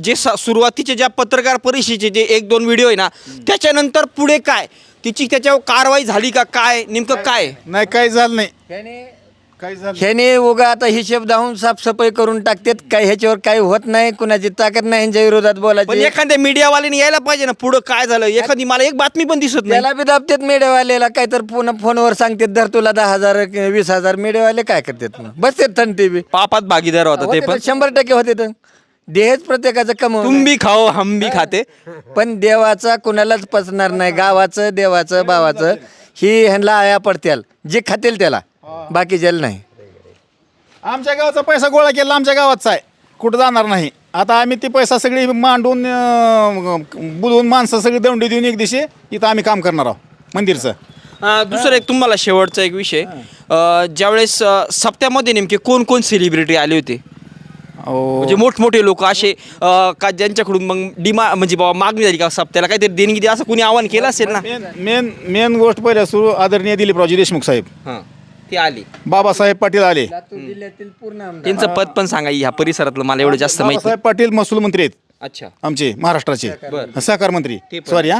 जे सुरुवातीचे ज्या पत्रकार परिषदेचे जे 1-2 व्हिडिओ आहे ना, त्याच्यानंतर पुढे काय त्याच्यावर कारवाई झाली का? काय नेमकं काय? नाही काही झालं नाही, काही झालं ह्याने उगा आता हिशेब दाहून साफसफाई करून टाकतात. काय ह्याच्यावर काही होत नाही, कुणाची ताकद नाही ह्यांच्या विरोधात पण बोलायची. एखाद्या मीडियावाल्याने यायला पाहिजे ना पुढं काय झालं. एखादी मला एक बातमी पण दिसत नाही. त्याला बी दाबतात मीडियावाल्याला, काय तर पुन्हा फोनवर सांगतात धर तुला 10,000 20,000. मीडियावाले काय करतात? बसतात थंडी बी पापात भागीदार होता ते पण. 100% होते. तर देहच प्रत्येकाचं कमवून तुम भी खाओ हम भी खाते. पण देवाचा कुणालाच पचणार नाही. गावाचं, देवाचं, भावाचं ही ह्यांना आया पडत्याल. जे खातील त्याला, बाकीच्याला नाही. आमच्या गावाचा पैसा गोळा केला आमच्या गावाचा आहे, कुठं जाणार नाही. आता आम्ही ती पैसा सगळी मांडून बोलवून माणसं सगळी दंडी देऊन एक दिवशी इथं आम्ही काम करणार आहोत मंदिरचं. दुसरं एक तुम्हाला शेवटचा एक विषय, ज्यावेळेस सप्त्यामध्ये नेमके कोण सेलिब्रिटी आले होते? म्हणजे मोठमोठे लोक असे का ज्यांच्याकडून मग म्हणजे बाबा मागणी झाली का सप्त्याला काहीतरी देणगी द्या असं कुणी आवाहन केलं असेल ना? मेन गोष्ट पहिल्या सुरू आदरणीय दिलीपरावजी देशमुख साहेब, ते आले. बाबासाहेब पाटील आले. जिल्ह्यातील पूर्ण त्यांचं पद पण सांगा ह्या परिसरातलं, मला एवढं जास्त माहिती. बाबासाहेब पाटील महसूल मंत्री आहेत अच्छा. आमचे महाराष्ट्राचे, सहकार मंत्री, ते पण. सॉरी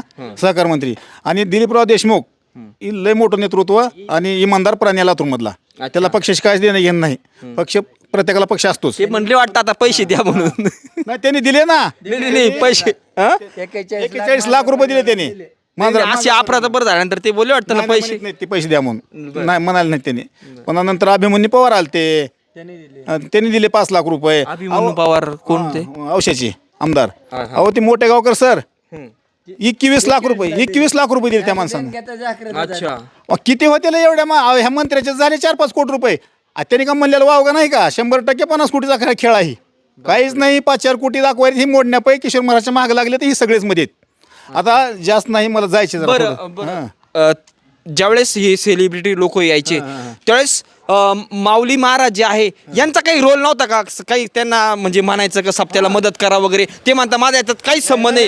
सहकार मंत्री. आणि दिलीपराव देशमुख ही लय मोठं नेतृत्व आणि इमानदार प्राणी लातूरमधला. त्याला पक्षाशी काय देणं घेणं नाही. पक्ष प्रत्येकाला पक्ष असतोच. ते म्हणले वाटतं आता पैसे द्या म्हणून. नाही त्यांनी दिले ना, नाही पैसे 41 लाख रुपये दिले त्यांनी. असे अपराध झाल्यानंतर ते बोलले वाटतं ना पैसे. नाही ते पैसे द्या म्हणून नाही म्हणाले नाहीत त्यांनी. पण नंतर अभिमन्यू पवार आलते, त्यांनी दिले 5 लाख रुपये. अभिमन्यू पवार कोण ते? औषधाचे आमदार. अहो ते मोठे गावकर सर, 21 लाख रुपये 21 लाख रुपये दिले त्या माणसानं. अच्छा. किती होते ना एवढ्या ह्या मंत्र्याचे झाले 4-5 कोटी रुपये. त्यांनी का म्हणलेलं वाव का नाही का 100% 50 कोटीचा खेळ आहे. काहीच नाही 5-4 कोटी दाखवायची ही मोडण्यापैकी किशोर महाराजच्या मागे लागले तर ही सगळेच मध्ये आहेत. आता जास्त नाही मला जायचे जरा बरं थोडं. बरं. ज्यावेळेस हे सेलिब्रिटी लोक यायचे त्यावेळेस माऊली महाराज जे आहे यांचा काही रोल नव्हता का काही त्यांना म्हणजे म्हणायचं का सप्त्याला मदत करा वगैरे ते म्हणता माझा याच्यात काही संबंध नाही.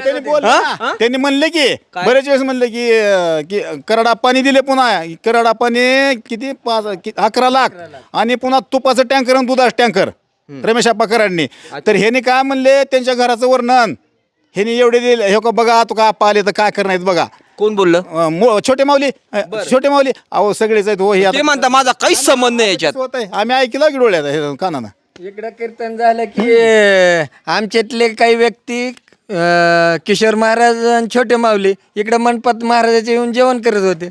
त्यांनी म्हणले की बरेच वेळेस म्हणले की कराडाप्पानी दिले पुन्हा कराडाप्पाने किती 11 लाख आणि पुन्हा तुपाचं टँकर आणि दुधाचं टँकर रमेश आप्पा कराडनी. तर ह्याने काय म्हणले त्यांच्या घराचं वर्णन ह्याने एवढे दिले हे का बघा तू का आप्पा आले तर काय करणार बघा. कोण बोललं? छोटे माऊली अहो सगळेच आहेत हो हे ते म्हणता माझा काहीच संबंध नाही याच्यात. होत आहे आम्ही ऐकलं की डोळ्यात हे कानानं. इकडं कीर्तन झालं की आमच्यातले काही व्यक्ती किशोर महाराज आणि छोटे माऊली इकडं मंडपात महाराजाचे येऊन जेवण करत होते.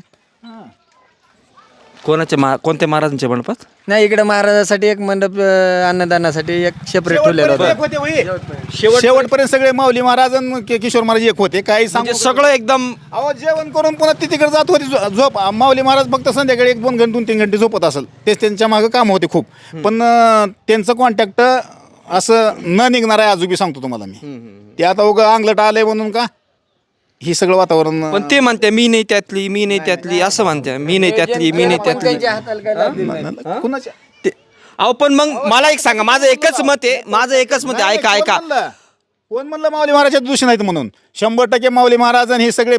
कोणत्या महाराजांच्या मंडपात? नाही इकडं महाराजासाठी एक मंडप अन्नदानासाठी एक सेपरेट ठेवलेला होता. शेवटपर्यंत सगळे माऊली महाराज आणि किशोर महाराज एक होते. काही म्हणजे सांगू सगळं एकदम अहो जेवण करून पुन्हा ती तिकडे जात होती झोप. माऊली महाराज फक्त संध्याकाळी 1-2 घंटे 2-3 घंटे झोपत असेल. तेच त्यांच्या मागं काम होते खूप. पण त्यांचं कॉन्टॅक्ट असं न निघणार आहे अजूनही सांगतो तुम्हाला मी. ते आता उगा अंगलट आलंय म्हणून का ही सगळं वातावरण. पण ते म्हणते मी नाही त्यातली असं म्हणते मी नाही त्यातली. त्यांच्या हाताला काय लागलेलं नाही. कुणाच्या अहो पण मग मला एक सांगा माझं एकच मत आहे ऐका कोण म्हणलं माऊली महाराजाच्या दोषी नाहीत म्हणून. 100% माऊली महाराज आणि हे सगळे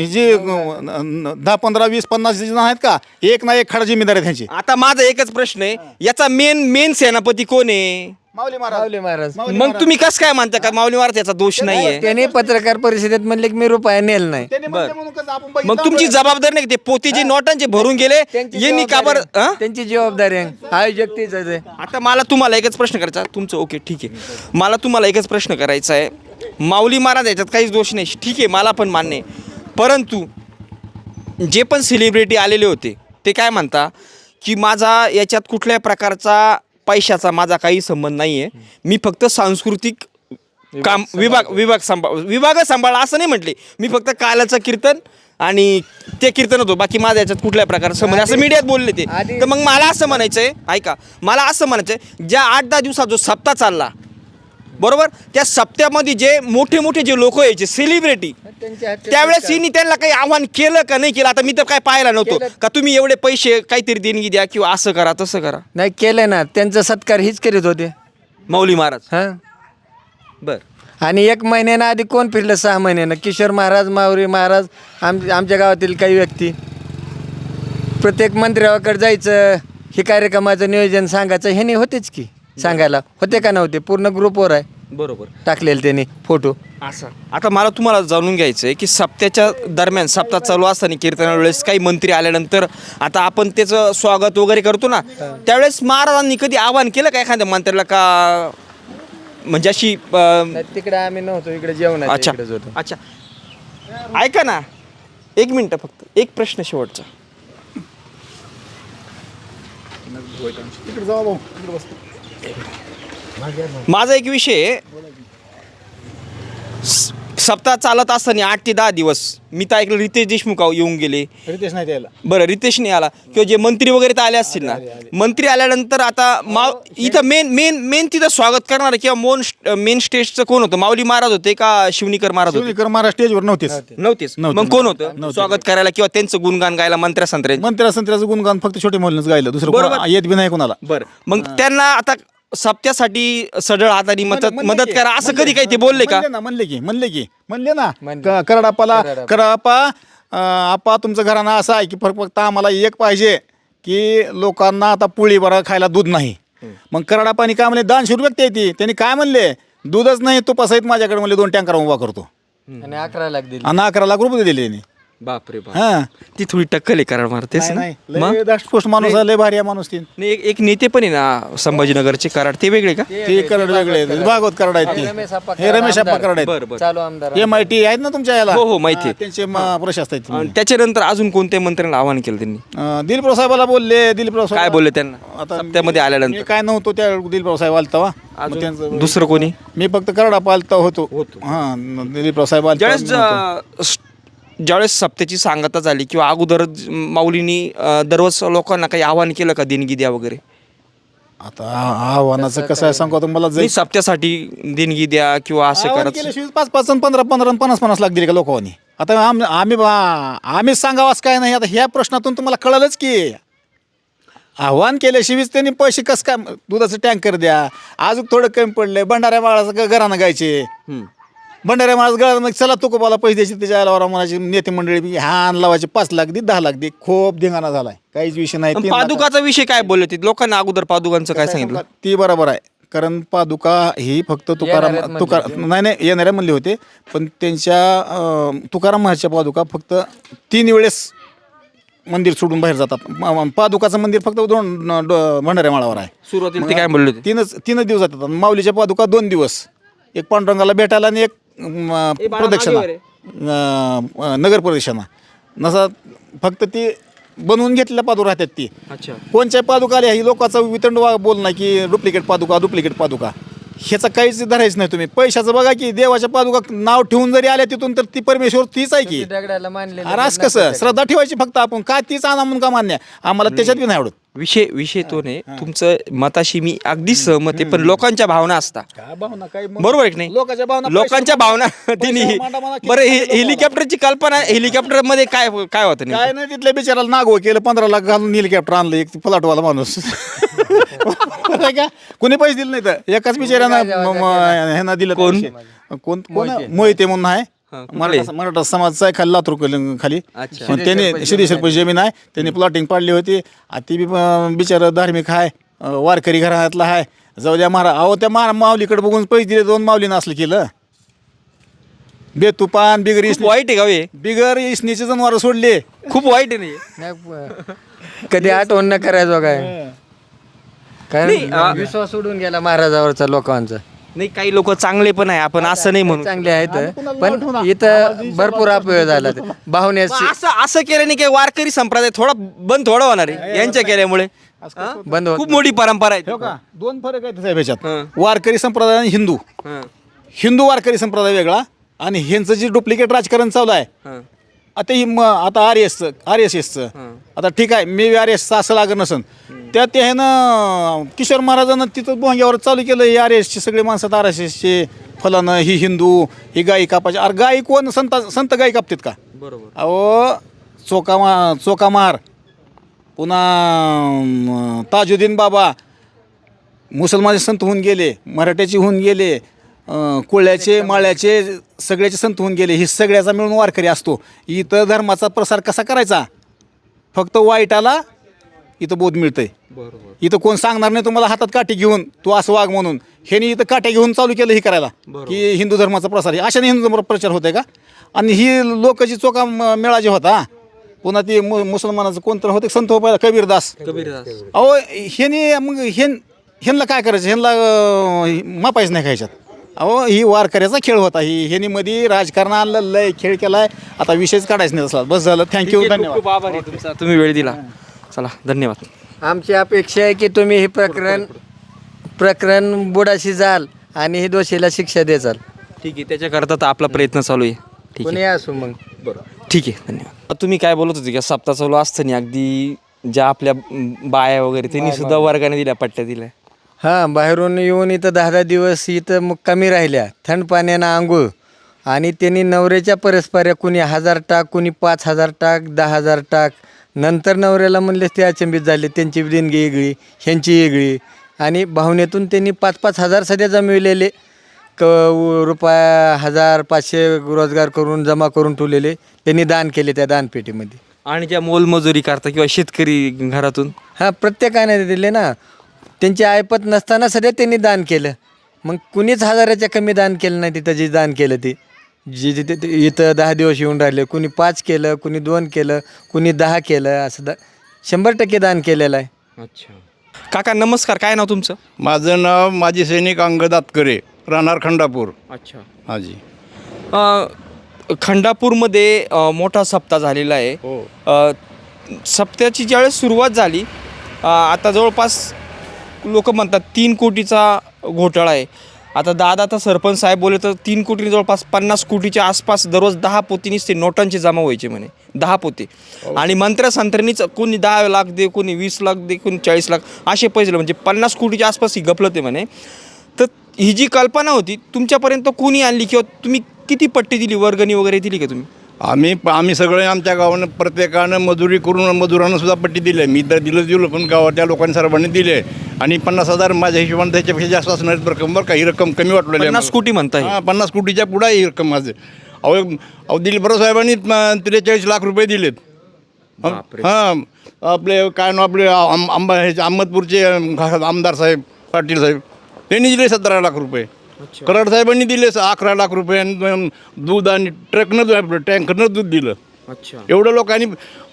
जे 10, 15, 20, 50 जण आहेत का एक ना एक खडा जिम्मेदार आहे त्यांची. आता माझा एकच प्रश्न आहे याचा मेन सेनापती कोण आहे? माऊली माऊली महाराज. मग तुम्ही कसं काय म्हणता का माऊली महाराज याचा दोष नाहीये? त्याने पत्रकार परिषदेत म्हणले की मी रुपया नेल नाही. मग तुमची जबाबदारी नाही का? ते पोती जे नोटांचे भरून गेले यांनी का बरं त्यांची जबाबदारी आहे आयोजक तेच आहे. आता मला तुम्हाला एकच प्रश्न करायचा तुमचं ओके ठीक आहे मला तुम्हाला एकच प्रश्न करायचा आहे. माऊली महाराज याच्यात काहीच दोष नाही ठीक आहे मला पण मान्य आहे. परंतु जे पण सेलिब्रिटी आलेले होते ते काय म्हणता की माझा याच्यात कुठल्या प्रकारचा पैशाचा माझा काही संबंध नाही आहे. मी फक्त सांस्कृतिक काम विभाग सांभाळा असं नाही म्हटले. मी फक्त कालाचं कीर्तन आणि ते कीर्तन होतो बाकी माझ्या याच्यात कुठल्या प्रकारचं संबंध असं मीडियात बोलले ते. तर मग मला असं म्हणायचं आहे ऐका मला असं म्हणायचं आहे ज्या 8-10 दिवसात जो सप्ताह चालला बरोबर त्या सप्त्यामध्ये जे मोठे जे लोक यायचे सेलिब्रिटी त्यावेळेस हिनी त्यांना काही आव्हान केलं का नाही केलं? आता मी तर काय पाहायला नव्हतो का तुम्ही एवढे पैसे काहीतरी देणगी द्या किंवा असं करा तसं करा. नाही केलं ना त्यांचा सत्कार हीच करीत होते माऊली महाराज. हां बर आणि 1 महिन्यानं आधी कोण फिरलं 6 महिन्यानं किशोर महाराज माऊली महाराज आमच्या गावातील काही व्यक्ती प्रत्येक मंत्र्याकडे जायचं हे कार्यक्रमाचं नियोजन सांगायचं ह्याने होतेच की सांगायला होते का नव्हते पूर्ण ग्रुपवर आहे बरोबर टाकलेले त्यांनी फोटो. असं आता मला तुम्हाला जाणून घ्यायचं आहे की सप्त्याच्या दरम्यान सप्ताह चालू असताना कीर्तना वेळेस काही मंत्री आल्यानंतर आता आपण त्याचं स्वागत वगैरे करतो ना त्यावेळेस महाराजांनी कधी आवाहन केलं का एखाद्या मंत्र्याला का म्हणजे अशी तिकडे आम्ही नव्हतो इकडे जेवण अच्छा अच्छा ऐका ना 1 मिनटं फक्त एक प्रश्न शेवटचा. माझा एक विषय आहे. सप्ताह चालत असताना 8 ते 10 दिवस मी तर ऐकलं रितेश देशमुख येऊन गेले. रितेश नाही द्यायला बरं रितेश नाही आला किंवा जे मंत्री वगैरे तर आले असतील ना मंत्री आल्यानंतर आता इथं मेन तिथं स्वागत करणार किंवा मेन स्टेजचं कोण होतं? माऊली महाराज होते का शिवनीकर महाराज होते? महाराज स्टेजवर नव्हतेच. मग कोण होतं स्वागत करायला किंवा त्यांचं गुणगान गायला मंत्र्याचं गुणगान फक्त छोटे मुलांनाच गायलं दुसरं बरोबर. येत बी नाही कोणाला. बरं मग त्यांना आता सप्त्यासाठी सढळ हाताने मदत करा असं कधी काही ते बोलले का? म्हणले ना कराडाप्पा आपा तुमचं घराणं असं आहे की फक्त आम्हाला एक पाहिजे की लोकांना आता पोळी बरं खायला दूध नाही. मग कराडाप्पानी काय म्हणले 200 व्यक्ती येते त्यांनी काय म्हणले दूधच नाही तुपासहित माझ्याकडे म्हणले 2 टँकर उभा करतो आणि 11 लाख दिले आणि 11 लाख रुपये दिले त्यांनी. बापरे बाप. हां ती थोडी टक्कल आहे कराड मारतेस नाही ना नाही, लय दाष्टपुष्ट माणूस आहे, लय भारी आहे माणूस ती. नाही एक नेते पण आहे ना संभाजीनगरचे कराड, ते वेगळे का? ते करड वेगळे आहेत, भागवत करड आहेत हे रमेश आप्पा करड आहेत. बरं बरं. चालू आमदार MIT आहेत ना तुमच्या याला. हो, हो, माहिती आहे. हां, त्यांचे प्रशस्त आहेत. आणि त्याच्यानंतर अजून कोणत्या मंत्र्यांना आवाहन केलं त्यांनी? दिलीपराव साहेबाला बोलले. दिलीपराव काय बोलले त्यांना आता सप्त्यामध्ये मी आल्यानंतर? काय नव्हतो त्या दिलीपराव साहेब आलता वा. मग त्यांचं दुसरं कोणी? मी फक्त करडा पालता होतो. हां दिलीपराव साहेब आलता. ज्यावेळेस सप्त्याची सांगता झाली किंवा अगोदर माऊलींनी दररोज लोकांना काही आवाहन केलं का देणगी द्या वगैरे? आता आव्हानाचं कसं आहे सांगू तुम्हाला. नाही, सप्त्यासाठी देणगी द्या किंवा असं आव्हान करत. केल्याशिवाय 5-5 आणि 15-15 आणि 50-50 लाख दिले का लोकांनी? आता आम्हीच सांगावाच काय नाही. आता ह्या प्रश्नातून तुम्हाला कळालंच की आव्हान केल्याशिवायच त्यांनी पैसे कसं काय. दुधाचं टँकर द्या, अजून थोडं कमी पडले. भंडाऱ्या माळाचं घरानं गायचे. भंडाऱ्या माळाचं घरानं चला तुकोबाला पैसे द्यायचे. त्याच्या आल्यावर म्हणायची नेते मंडळी हान लावायचे 5 लाख दे 10 लाख दे. खूप धिंगाणा झालाय, काहीच विषय नाही. 3 लाख. पादुकाचा विषय काय बोलले ते लोकांना अगोदर? पादुकांचं काय सांगितलं? ती बरोबर आहे, कारण पादुका ही फक्त तुकाराम नाही येणाऱ्या म्हणले होते. पण त्यांच्या तुकाराम महाराजच्या पादुका फक्त 3 वेळेस मंदिर सोडून बाहेर जातात. पादुकाचं मंदिर फक्त 2 भंडाऱ्या माळावर आहे. सुरुवातीला ते काय बोलले होते? 3 दिवस जातात. माऊलीच्या पादुका 2 दिवस, एक पांडुरंगाला भेटायला आणि एक प्रदक्षिणा नगर प्रदक्षिणा. नसा फक्त ती बनवून घेतलेल्या पादुका राहतात. ती अच्छा. कोणत्या पादुका आल्या ही लोकांचं वितंड बोल नाही की डुप्लिकेट पादुका ह्याचं काहीच धरायचं नाही. तुम्ही पैशाचं बघा की देवाच्या पादुका नाव ठेवून जरी आल्या तिथून तर ती परमेश्वर तीच आहे की. दगडाला मानले अरे असं कसं श्रद्धा ठेवायची फक्त आपण काय तीच आणा म्हणून का मान्य आम्हाला त्याच्यात बी नाही आवडत. विषय तो नाही. तुमचं मताशी मी अगदी सहमत आहे, पण लोकांच्या भावना असतात. बरोबर आहे की नाही? लोकांच्या भावना तिने. बरं, हेलिकॉप्टरची कल्पना, हेलिकॉप्टर मध्ये काय काय होतं काय नेमकं? नाही तिथल्या बिचाराला नागो केलं 15 लाख घालून हेलिकॉप्टर आणलं एक फ्लाटवाला माणूस. का कुणी पैसे दिले नाही तर एकाच बिचाऱ्यानं ह्यांना दिलं. कोण? कोण मोहिते म्हणून आहे. कुठले? मराठा समाजचा आहे खाली लातूर खाली. अच्छा. पण त्याने 150 रुपये जमीन आहे. त्यांनी प्लॉटिंग पाडली होती. ती बी बिचारा धार्मिक आहे, वारकरी घरातला आहे. जाऊ द्या अहो त्या माऊलीकडे बघून पैसे दिले. 2 माऊलीनं असलं केलं. बेतुपान बिगर खूप वाईट आहे का हे? बिगर इसनीचे जनावर सोडले. खूप वाईट आहे नाही? कधी आठवण न करायचो काय. नाही, कारण विश्वास सोडून गेला महाराजावरचा लोकांचा. नाही, काही लोक चांगले पण आहे, आपण असं नाही म्हणू. चांगले आहेत पण इथं भरपूर अपयोग झाला. भावनेची असं केल्याने काही वारकरी संप्रदाय थोडा होणार आहे यांच्या केल्यामुळे. बंद होत खूप मोठी परंपरा आहे. हो का 2 फरक आहेत साहेब ह्याच्यात. हं. वारकरी संप्रदाय आणि हिंदू. हं, हिंदू वारकरी संप्रदाय वेगळा आणि ह्यांचं जे डुप्लिकेट राजकारण चालू आहे. हं, आता आता RSSचं आता ठीक आहे. मी RSSचं असं लागत नसन त्यात ते ह्यानं किशोर महाराजांना तिथं भोंग्यावर चालू केलं. हे RSSचे सगळे माणसं RSSचे फलानं ही हिंदू ही गाई कापायची. अरे गाई कोण संत गाई कापतात का? बरोबर. अहो चोकामार पुन्हा ताजुद्दीन बाबा मुसलमानचे संत होऊन गेले, मराठ्याचे होऊन गेले, कोळ्याचे माळ्याचे सगळ्याचे संत होऊन गेले. ही सगळ्याचा मिळून वारकरी असतो. इथं धर्माचा प्रसार कसा करायचा? फक्त वाईटाला इथं बोध मिळतंय. बरोबर. इथं कोण सांगणार नाही तुम्हाला हातात काठी घेऊन तू असं वाघ म्हणून. ह्यानी इथं काठ्या घेऊन चालू केलं हे करायला की हिंदू धर्माचा प्रसार आहे. अशाने हिंदू धर्माचा प्रचार होतोय का? आणि ही लोकांची चोका मेळा जे होता पुन्हा ते मुसलमानाचं कोणतं होते संत हो पहिला कबीरदास. अहो ह्यानी मग ह्यांना काय करायचं? ह्यांना मापायचं नाही खायच्यात. अहो ही वारकऱ्याचा खेळ होता. ह्यानी मध्ये राजकारण आणलं, लय खेळ केलाय. आता विषयच काढायचं नाही तसला. बस झालं. थँक्यू, धन्यवाद. खूप आभार आहे तुमचा, तुम्ही वेळ दिला. चला, धन्यवाद. आमची अपेक्षा आहे की तुम्ही हे प्रकरण बुडाशी जाल आणि हे दोषीला शिक्षा द्याल. ठीक आहे, त्याच्याकरता तर आपला प्रयत्न चालू आहे. ठीक कोणी आहे, असो मग. ठीक आहे, धन्यवाद. तुम्ही काय बोलत होते का सप्ताह चालू असताना अगदी ज्या आपल्या बाया वगैरे त्यांनी सुद्धा वर्गाने दिल्या, पट्ट्या दिल्या? हां, बाहेरून येऊन इथं 10-10 दिवस इथं मुक्कामी राहिल्या, थंड पाण्यानं आंघोळ. आणि त्यांनी नवऱ्याच्या परस्पर कुणी 1000 टाक, कुणी 5000 टाक, 10,000 टाक. नंतर नवऱ्याला म्हणले ते अचंबित झाले. त्यांची देणगी वेगळी, ह्यांची वेगळी. आणि भावनेतून त्यांनी 5-5 हजार सध्या जमविलेले रुपया 1000-500 रोजगार करून जमा करून ठेवलेले त्यांनी दान केले त्या दानपेटीमध्ये. आणि ज्या मोलमजुरी करता किंवा शेतकरी घरातून, हां, प्रत्येकाने दिले ना. त्यांची ऐपत नसताना सध्या त्यांनी दान केलं. मग कुणीच 1000च्या कमी दान केलं नाही. तिथं जे दान केलं ते जे जे ते इथं 10 दिवस येऊन राहिले, कुणी 5 केलं, कुणी 2 केलं, कुणी 10 केलं, असं 100% दान केलेलं आहे. अच्छा काका नमस्कार, काय नाव तुमचं? माझं नाव माजी सैनिक अंगद आतकरे, राहणार खंडापूर. अच्छा हाजी. खंडापूरमध्ये मोठा सप्ताह झालेला आहे. हो. सप्त्याची ज्यावेळेस सुरुवात झाली, आता जवळपास लोक म्हणतात 3 कोटीचा घोटाळा आहे. आता दादा आता सरपंच साहेब बोलले तर 3 कोटी जवळपास 50 कोटीच्या आसपास दररोज 10 पोतीनीच ते नोटांचे जमा व्हायचे म्हणे, 10 पोते. आणि मंत्र्यासंत्र्यांनीच कोणी 10 लाख दे, कोणी 20 लाख दे, कोणी 40 लाख असे पैसे दिले, म्हणजे 50 कोटीच्या आसपास ही गफलत आहे म्हणे. तर ही जी कल्पना होती तुमच्यापर्यंत कोणी आणली किंवा तुम्ही किती पट्टी दिली, वर्गणी वगैरे दिली का तुम्ही? आम्ही सगळे आमच्या गावानं प्रत्येकानं मजुरी करून मजुरांना सुद्धा पट्टी दिली आहे. मी तर दिलं पण गावातल्या लोकांनी सर्वांनी दिले. आणि 50,000 माझ्या हिशोबाने त्याच्यापेक्षा जास्त असणार रक्कम, बरं काही रक्कम कमी वाटलेली आहे. 50 कोटी म्हणताय? हां, 50 कोटीच्या पुढं ही रक्कम माझं. अहो दिलीपराव साहेबांनी 43 लाख रुपये दिलेत. हां, आपले काय नाव आपले अहमदपूरचे आमदार साहेब पाटील साहेब त्यांनी दिले 17 लाख रुपये. कराड साहेबांनी दिले 11 लाख रुपये. आणि दूध आणि टँकरनं दूध दिलं. अच्छा. एवढं लोकांनी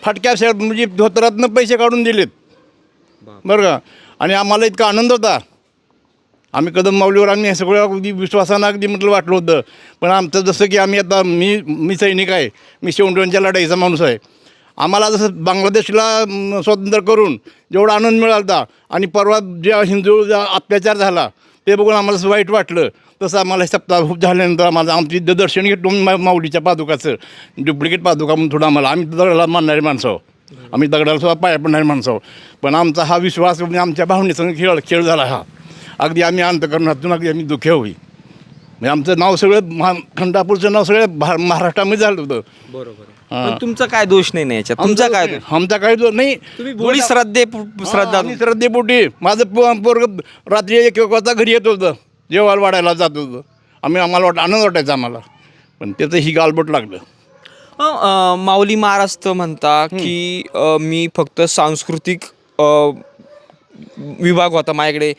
फाटक्या शेअर म्हणजे धोतरातनं पैसे काढून दिलेत, बरं का. आणि आम्हाला इतका आनंद होता. आम्ही कदम माऊलीवर आम्ही हे सगळं अगदी विश्वासानं अगदी म्हटलं वाटलं होतं. पण आमचं जसं की आम्ही आता मी सैनिक आहे, मी शेवंटवणच्या लढाईचा माणूस आहे. आम्हाला जसं बांगलादेशला स्वातंत्र्य करून जेवढा आनंद मिळाला होता, आणि परवा ज्या हिंदू अत्याचार झाला ते बघून आम्हाला असं वाईट वाटलं, तसं आम्हाला सप्ताह झाल्यानंतर आमची दर्शन घेतलो माऊलीच्या पादुकाचं, डुप्लिकेट पादुका म्हणून थोडं आम्ही दगडाला मानणारे माणसं आहोत, आम्ही दगडाला सुद्धा पाया पडणारे माणसं आहोत. पण आमचा हा विश्वास म्हणजे आमच्या भावनेसंग खेळ झाला हा. अगदी आम्ही अंतकरणातून अगदी आम्ही दुःखी होई. म्हणजे आमचं नाव सगळं खंडापूरचं नाव सगळं महाराष्ट्रामध्ये झालं होतं. बरोबर. पण तुमचा काय दोष नाही याच्यात? तुमचा काय दोष? आमचा काही दोष नाही. तुम्ही बोली श्रद्धा आम्ही श्रद्धेपोटी. माझं पोरग रात्री 1 वाजता घरी येत होतं, जेवायला वाढायला जात होतं. आम्हाला आनंद वाटायचा आम्हाला. पण त्याचं ही गालबोट लागलं. माऊली महाराज तर म्हणता की मी फक्त सांस्कृतिक विभाग होता माझ्याकडे,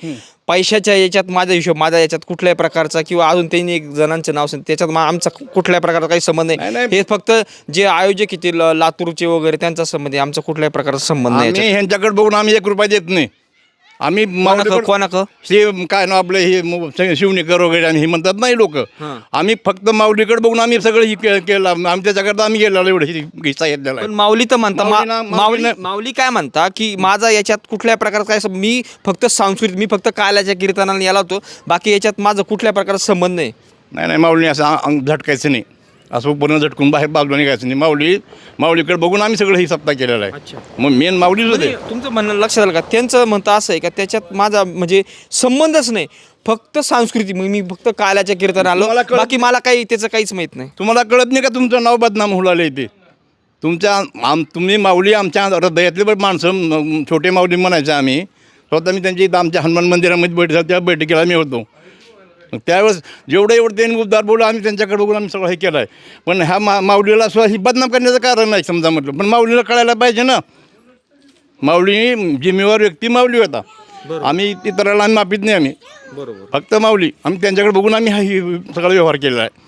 पैशाच्या याच्यात माझ्या याच्यात कुठल्याही प्रकारचा, किंवा अजून त्यांनी एक जणांचं नाव सांगितलं त्याच्यात आमचा कुठल्याही प्रकारचा काही संबंध नाही. हे फक्त जे आयोजक येतील लातूरचे वगैरे त्यांचा संबंध आहे, आमचा कुठल्याही प्रकारचा संबंध नाही. आम्ही ह्यांच्याकडे बघून आम्ही 1 रुपया देत नाही. आम्ही कोणाक हे काय ना आपलं हे शिवणेकर वगैरे आणि हे म्हणतात नाही लोक. आम्ही फक्त माऊलीकडे बघून आम्ही सगळं ही केलं. आम्ही त्याच्याकरता आम्ही गेलो एवढं हिस्सा घेतलेला आहे. पण माऊली तर म्हणता माऊलीनं- माऊली काय म्हणता की माझा याच्यात कुठल्या प्रकारचा काय मी फक्त सांस्कृतिक, मी फक्त काल्याच्या कीर्तनाला याला होतो, बाकी याच्यात माझा कुठल्या प्रकारचा संबंध नाही. नाही माऊलीने असं अंग झटकायचं नाही, असं पूर्ण झटकून बाहेर बाजूला निघायचं नाही. माऊलीकडे बघून आम्ही सगळं ही सप्ताह केलेला आहे. मग मेन माऊलीच होते. तुमचं म्हणणं लक्षात आलं का? त्यांचं म्हणतं असं आहे का त्याच्यात माझा म्हणजे संबंधच नाही, फक्त सांस्कृतिक, मी फक्त काल्याच्या कीर्तन आलो, बाकी मला काही त्याचं काहीच माहीत नाही. तुम्हाला कळत नाही का तुमचं नाव बदनाम होऊ लागलं इथे? तुम्ही माऊली आमच्या हृदयातले माणसं, छोटे माऊली म्हणायचं आम्ही. स्वतः मी त्यांची इथं आमच्या हनुमान मंदिरामध्ये बैठक त्या बैठकीला मी होतो. त्यावेळेस एवढं त्यांनी उद्धार बोललं, आम्ही त्यांच्याकडे बघून आम्ही सगळं हे केलं आहे. पण ह्या माऊलीला सुद्धा ही बदनाम करण्याचं कारण नाही समजा म्हटलं. पण माऊलीला कळायला पाहिजे ना, माऊली जिम्मेवार व्यक्ती माऊली होता. आम्ही इतराला आम्ही माफीत नाही. आम्ही फक्त माऊली, आम्ही त्यांच्याकडे बघून आम्ही हा सगळा व्यवहार केलेला आहे.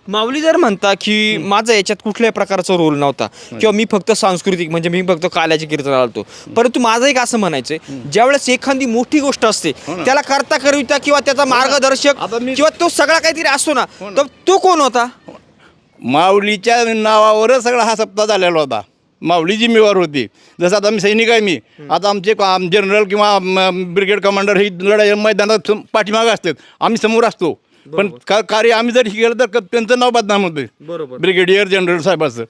माऊली जर म्हणता की माझा याच्यात कुठल्याही प्रकारचा रोल नव्हता, किंवा मी फक्त सांस्कृतिक म्हणजे मी फक्त काल्याचे कीर्तन आलतो, परंतु माझं एक असं म्हणायचंय, ज्यावेळेस एखादी मोठी गोष्ट असते त्याला करता करविता किंवा त्याचा मार्गदर्शक किंवा तो सगळा काहीतरी असतो ना, तर तो कोण होता? माऊलीच्या नावावरच सगळा हा सप्ताह झालेला होता. माऊली जिम्मेवार होती. जसं आता मी सैनिक आहे, मी आता आमचे जनरल किंवा ब्रिगेड कमांडर ही लढाई मैदानात पाठीमागं असतात, आम्ही समोर असतो. पण कार्य आम्ही जर केलं तर त्यांचं नाव बदनाम होतं. बरोबर. ब्रिगेडियर जनरल साहेबाचं.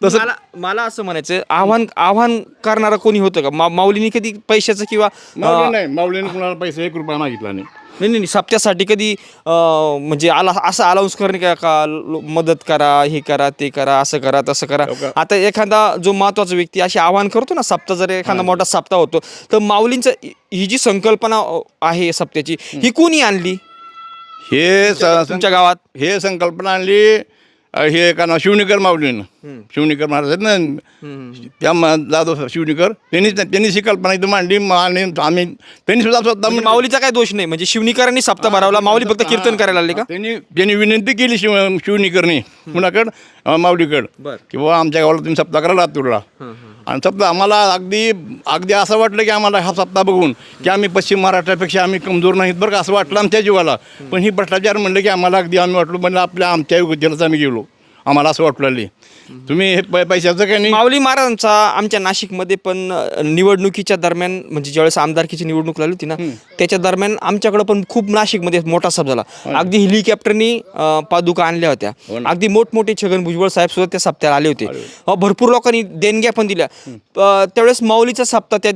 तसं मला असं म्हणायचं, आव्हान करणारा कोणी होतं का? माऊलीने कधी पैशाचं किंवा माऊलीने कुणाला पैसे 1 रुपया मागितला नाही. नाही सप्त्यासाठी कधी म्हणजे असं अलाउन्स करणे का मदत करा, हे करा, ते करा, असं करा, तसं करा. आता एखादा जो महत्त्वाचा व्यक्ती असे आवाहन करतो ना, सप्ताह जर एखादा मोठा सप्ताह होतो, तर माऊलींचं ही जी संकल्पना आहे सप्त्याची, ही कोणी आणली हे तुमच्या गावात? हे संकल्पना आणली हे का ना शिवणेकर माऊलीनं. शिवणेकर महाराज आहेत ना, त्या जाधव शिवणेकर त्यांनी ही कल्पना इथं मांडली आणि आम्ही त्यांनी सुद्धा स्वतः म्हणजे माऊलीचा काय दोष नाही, म्हणजे शिवनीकरांनी सप्ताह भरावला, माऊली फक्त कीर्तन करायला आले का? त्यांनी विनंती केली शिवणेकरनी कुणाकडं माऊलीकडं बरं. की बाबा आमच्या गावाला तुम्ही सप्ताह करा लातूरला. आणि सप्ताह आम्हाला अगदी अगदी असं वाटलं की आम्हाला हा सप्ताह बघून की आम्ही पश्चिम महाराष्ट्रापेक्षा आम्ही कमजोर नाहीत बरं का, असं वाटलं आमच्या जीवाला. पण ही भ्रष्टाचार म्हणलं की आम्हाला अगदी आम्ही वाटलो म्हणजे आमच्या योग्यतेलाच आम्ही गेलो, आम्हाला असं वाटलं आली तुम्ही हे पैशाचं काही नाही. माऊली महाराजांचा आमच्या नाशिकमध्ये पण निवडणुकीच्या दरम्यान, म्हणजे ज्यावेळेस आमदारकीची निवडणूक लागली होती ना, त्याच्या दरम्यान आमच्याकडे पण खूप नाशिकमध्ये मोठा सभा झाला. अगदी हेलिकॉप्टरनी पादुका आणल्या होत्या. अगदी मोठमोठे छगन भुजबळ साहेब सुद्धा त्या सप्त्याला आले होते. भरपूर लोकांनी देणग्या पण दिल्या. त्यावेळेस माऊलीचा सप्ताह त्या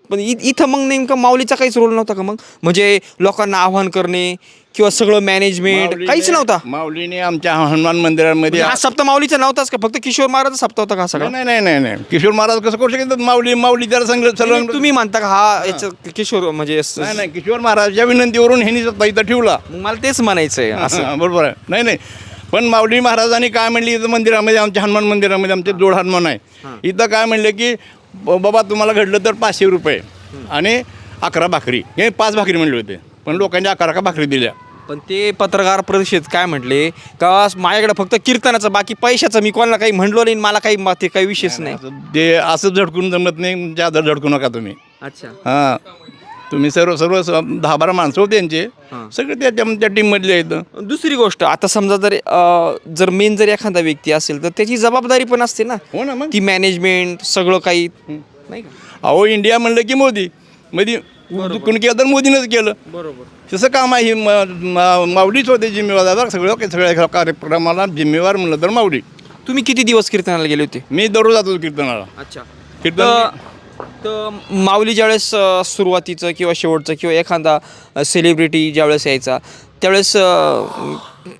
पण इथं मग नेमकं माऊलीचा काहीच रोल नव्हता का मग? म्हणजे लोकांना आव्हान करणे किंवा सगळं मॅनेजमेंट काहीच नव्हता? माऊलीने आमच्या हनुमान मंदिरामध्ये हा सप्ताह माऊलीचा नव्हताच का? फक्त किशोर महाराज सप्ताह होता का सगळा? नाही किशोर महाराज कसं करू शकतात? माऊली त्याला सांगलं तुम्ही म्हणता का हा याचं किशोर म्हणजे नाही किशोर महाराजच्या विनंतीवरून ह्यांनी सत्ता इथं ठेवला. मग मला तेच म्हणायचंय असं. बरोबर आहे. नाही पण माऊली महाराजांनी काय म्हणली इथं मंदिरामध्ये, आमच्या हनुमान मंदिरामध्ये आमचे जोड हनुमान आहे, इथं काय म्हणले की बाबा तुम्हाला घडलं तर 500 रुपये आणि 11 भाकरी, हे 5 भाकरी म्हणले होते, पण लोकांनी 11 भाकरी दिल्या. पण ते पत्रकार परिषद काय म्हटले का माझ्याकडे फक्त कीर्तनाचं, बाकी पैशाचं मी कोणाला काही म्हणलो नाही, मला काही ते काही विषयच नाही. ते असं झटकून जमत नाही, जादा झटकू नका तुम्ही. अच्छा. हां तुम्ही सर्व 10-12 माणसं होते त्यांचे, सगळे त्या टीममधले आहेत. दुसरी गोष्ट, आता समजा जर मेन जर एखादा व्यक्ती असेल तर त्याची जबाबदारी पण असते ना. हो ना, मग ती मॅनेजमेंट सगळं काही नाही का? अहो इंडिया म्हणलं की मोदी कोणी केलं तर मोदीनंच केलं. बरोबर. तसं काम आहे. माऊलीच होते जिम्मेवार, सगळ्या कार्यक्रमाला जिम्मेवार म्हणलं तर माऊली. तुम्ही किती दिवस कीर्तनाला गेले होते? मी दररोज जातो कीर्तनाला. अच्छा. कीर्तन तर माऊली ज्यावेळेस सुरुवातीचं किंवा शेवटचं किंवा एखादा सेलिब्रिटी ज्यावेळेस यायचा त्यावेळेस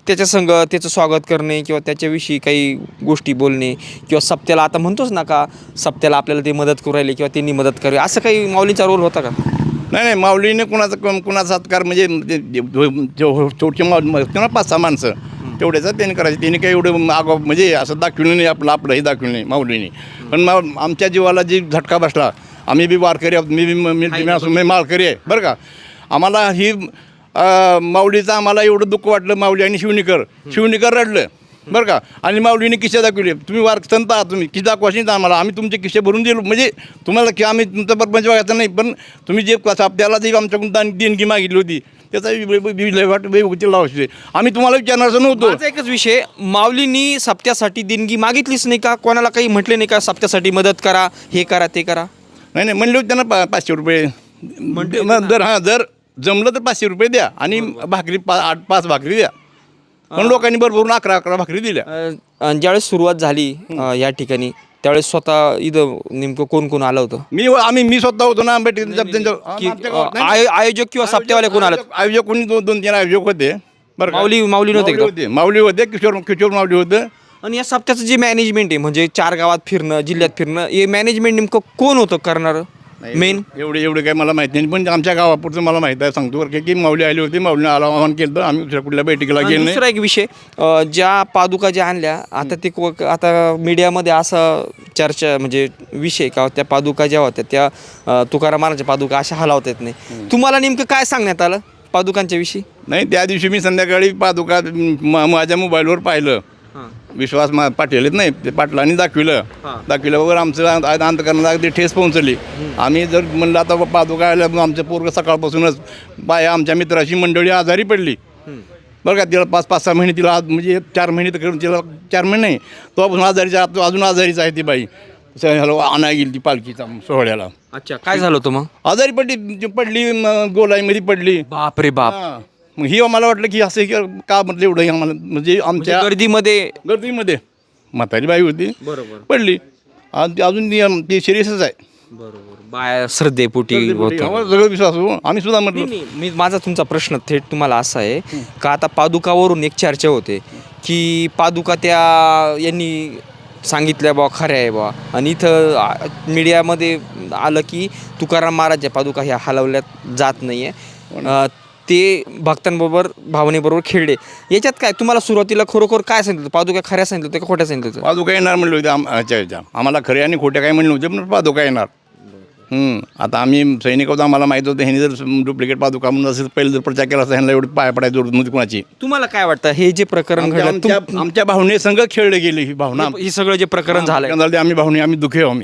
त्याच्या संग त्याचं स्वागत करणे किंवा त्याच्याविषयी काही गोष्टी बोलणे किंवा सप्त्याला, आता म्हणतोच ना का सप्त्याला आपल्याला ते मदत करू राहिले किंवा त्यांनी मदत करावी, असं काही माऊलीचा रोल होता का? नाही माऊलीने कुणाचा सत्कार म्हणजे छोटी 5-6 माणसं तेवढ्याच त्यांनी करायचं. त्यांनी काही एवढं आगाव म्हणजे असं दाखवलं नाही, आपलं हे दाखवलं नाही माऊलीने. पण आमच्या जीवाला जी झटका बसला, आम्ही बी वारकरी आहोत, मी मालकरी आहे बरं का. आम्हाला ही माऊलीचं आम्हाला एवढं दुःख वाटलं. माऊली आणि शिवणेकर रडलं बरं का. आणि माऊलीने किस्से दाखवले. तुम्ही संत आहात, तुम्ही किस्से दाखवायचे तर आम्हाला, आम्ही तुमचे किस्से भरून दिलो. म्हणजे तुम्हाला की आम्ही तुमचं परपंच बघायचं नाही, पण तुम्ही जे सप्त्याला जे आमच्याकडून देणगी मागितली होती त्याचा लावायचे, आम्ही तुम्हाला विचारणारच नव्हतो. माझा एकच विषय, माऊलींनी सप्त्यासाठी देणगी मागितलीच नाही का? कोणाला काही म्हटले नाही का सप्त्यासाठी मदत करा, हे करा, ते करा? नाही म्हणले होते त्यांना 500 रुपये जर जमलं तर 500 रुपये द्या आणि भाकरी 5 भाकरी द्या. पण लोकांनी भरभरून 11 भाकरी दिल्या. ज्यावेळेस सुरुवात झाली या ठिकाणी त्यावेळेस स्वतः इथं नेमकं कोण कोण आलं होतं? मी स्वतः होतो ना. आयोजक किंवा सप्त्यावाले कोण आले? आयोजक कोणी 2-3 आयोजक होते बरं. माऊली नव्हते? माऊली होते, किशोर माऊली होतं. आणि या सप्त्याचं जे मॅनेजमेंट आहे, म्हणजे 4 गावात फिरणं, जिल्ह्यात फिरणं, हे मॅनेजमेंट नेमकं कोण होतं करणारं मेन? एवढं काही मला माहिती नाही, पण आमच्या गावापुरतं मला माहिती आहे. सांगतो बरं की माऊली आली होती, माऊलीने आवाहन केलं तर आम्ही दुसऱ्या कुठल्या बैठकीला गेलो नाही. दुसरा एक विषय, ज्या पादुका ज्या आणल्या आता मीडियामध्ये असा चर्चा म्हणजे विषय का त्या पादुका ज्या होत्या त्या तुकाराम महाराजच्या पादुका अशा हलावता येत नाही. तुम्हाला नेमकं काय सांगण्यात आलं पादुकांच्या विषयी? नाही, त्या दिवशी मी संध्याकाळी पादुका माझ्या मोबाईलवर पाहिलं. विश्वास पाटील आहेत नाही, ते पाटलांनी दाखविलं वगैरे. आमचं अंतकरणाला अगदी ठेस पोहोचली. आम्ही जर म्हणलं आता पादुका आल्या, आमचं पोरग सकाळपासूनच बाया आमच्या मित्राची मंडळी आजारी पडली बरं का. तिला 5-6 महिने, तिला म्हणजे 4 महिने तर तिला 4 महिने नाही, तो अजून आजारीच आहे ती बाई. आणायला गेली ती पालखीचा सोहळ्याला. अच्छा, काय झालं होतं मग? आजारी पडली गोलाईमध्ये पडली. बाप रे बाप. मग ही आम्हाला वाटलं की असं का म्हटलं एवढं आम्हाला, म्हणजे आमच्या गर्दीमध्ये म्हातारी बाई होती, बरोबर, पडली. अजून ती सिरियसच आहे. बरोबर, बाय श्रद्धेपोटी सगळं विश्वास हो. आम्ही सुद्धा म्हटलं. माझा तुमचा प्रश्न थेट तुम्हाला असा आहे का, आता पादुकावरून एक चर्चा होते की पादुका त्या यांनी सांगितल्या बा खऱ्या आहे बा, आणि इथं मीडियामध्ये आलं की तुकाराम महाराजच्या पादुका ह्या हलवल्यात जात नाही आहे. ते भक्तांबरोबर भावनेबरोबर खेळले. याच्यात काय तुम्हाला सुरुवातीला खरोखर काय सांगितलं, पादुका खऱ्या सांगितलं होतं का खोट्या सांगितलं होतं? पादुका येणार म्हणले होते अच्छा आम्हाला खरे आणि खोटे काय म्हणले होते पण पादुका येणार. आता आम्ही सैनिक होतो, आम्हाला माहीत होतं ह्यांनी जर डुप्लिकेट पादुका म्हणून असेल पहिले जर प्रचार केला असता ह्यांना एवढं पाया पडायचं जरूरत नव्हती कोणाची. तुम्हाला काय वाटतं हे जे प्रकरण घडलं, आमच्या भावनेसंग खेळले गेले ही भावना. हे सगळं जे प्रकरण झालंय, आम्ही भावने आम्ही दुःखी आहो.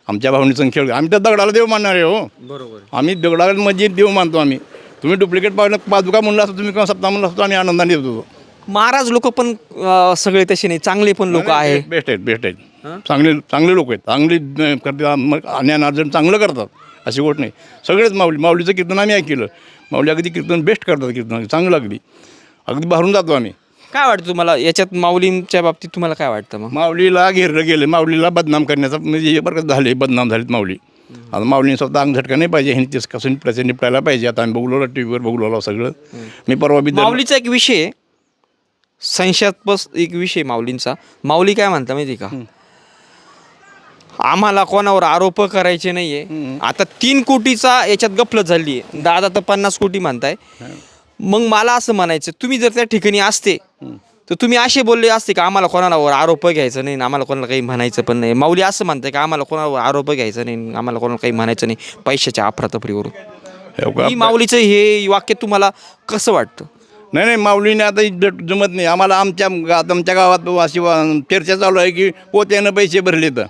आमच्या भावनेसंग खेळ आम्ही तर दगडाला देव मानणार आहे हो. बरोबर. आम्ही दगडाला म्हणजे देव मानतो आम्ही. तुम्ही डुप्लिकेट पादुका म्हणला असतो, तुम्ही सप्ताह म्हणला असतो, आम्ही आनंदाने देत होतो. महाराज लोक पण सगळे तसे नाही, चांगले पण लोक आहे. बेस्ट आहेत चांगले लोक आहेत, चांगली करतात, ज्ञानार्जन चांगलं करतात, अशी गोष्ट नाही. सगळेच माऊलीचं कीर्तन आम्ही ऐकलं. माऊली अगदी कीर्तन बेस्ट करतात, कीर्तन चांगलं अगदी भरून जातो आम्ही. काय वाटतं तुम्हाला याच्यात माऊलींच्या बाबतीत तुम्हाला काय वाटतं मग? माऊलीला घेरलं गेलं, माऊलीला बदनाम करण्याचा म्हणजे हे बरं झाले, बदनाम झालेत माऊली. आता माऊलीने स्वतः अंग झटका नाही पाहिजे, ह्यांनी तेच कसं निपटायला पाहिजे. आता आम्ही बघलो टी व्हीवर बघलो सगळं. मी परवा बी माऊलीचा एक विषय, संशयास्पद एक विषय माऊलींचा. माऊली काय म्हणता माहिती का, आम्हाला कोणावर आरोप करायचे नाहीये. आता 3 कोटीचा याच्यात गफलत झाली आहे, दादा तर 50 कोटी म्हणताय. मग मला असं म्हणायचं, तुम्ही जर त्या ठिकाणी असते तर तुम्ही असे बोलले असते का आम्हाला कोणावर आरोप घ्यायचं नाही, आम्हाला कोणाला काही म्हणायचं पण नाही. माऊली असं म्हणताय का आम्हाला कोणावर आरोप घ्यायचं नाही, आम्हाला कोणाला काही म्हणायचं नाही पैशाच्या अफरातफरीवरून. ही माऊलीचं हे वाक्य तुम्हाला कसं वाटतं? नाही माऊलीने आता जमत नाही आम्हाला. आमच्या गावात अशी चर्चा चालू आहे की पोत्यानं पैसे भरले तर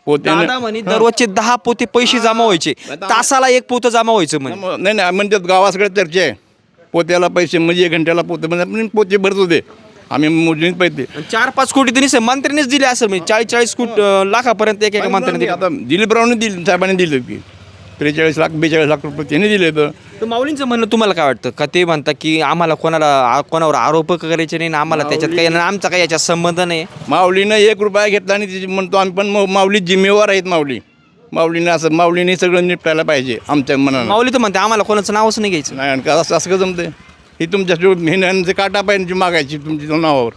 दादा म्हणे दररोजचे 10 पोते पैसे जमा व्हायचे, तासाला 1 पोतं जमा व्हायचं म्हणे. नाही म्हणतात गावासकडे चर्चा आहे. पोत्याला पैसे म्हणजे 1 घंट्याला म्हणजे पोते भरत होते आम्ही मोजणीत पैसे. 4-5 कोटी तरी मंत्र्यांनीच दिले असेल, म्हणजे 40-40 लाखापर्यंत एक मंत्र्यांनी आता दिलीपरावने दिले, साहेबांनी दिले की 43 लाख 42 लाख रुपये त्यांनी दिले. तर माऊलींचं म्हणणं तुम्हाला काय वाटतं का, ते म्हणतात की आम्हाला कोणावर आरोप करायचे नाही, आम्हाला त्याच्यात काही आमचा काही याच्यात संबंध नाही. माऊलीनं 1 रुपया घेतला आणि तिची म्हणतो आम्ही, पण माऊली जिम्मेवार आहेत. माऊलीने सगळं निपटायला पाहिजे आमच्या मनानं. माऊली तर म्हणते आम्हाला कोणाचं नावच नाही घ्यायचं. नाही का असं का जमते? ही तुमच्या ह्यांचे काटा पाहिजे मागायची तुमच्या नावावर.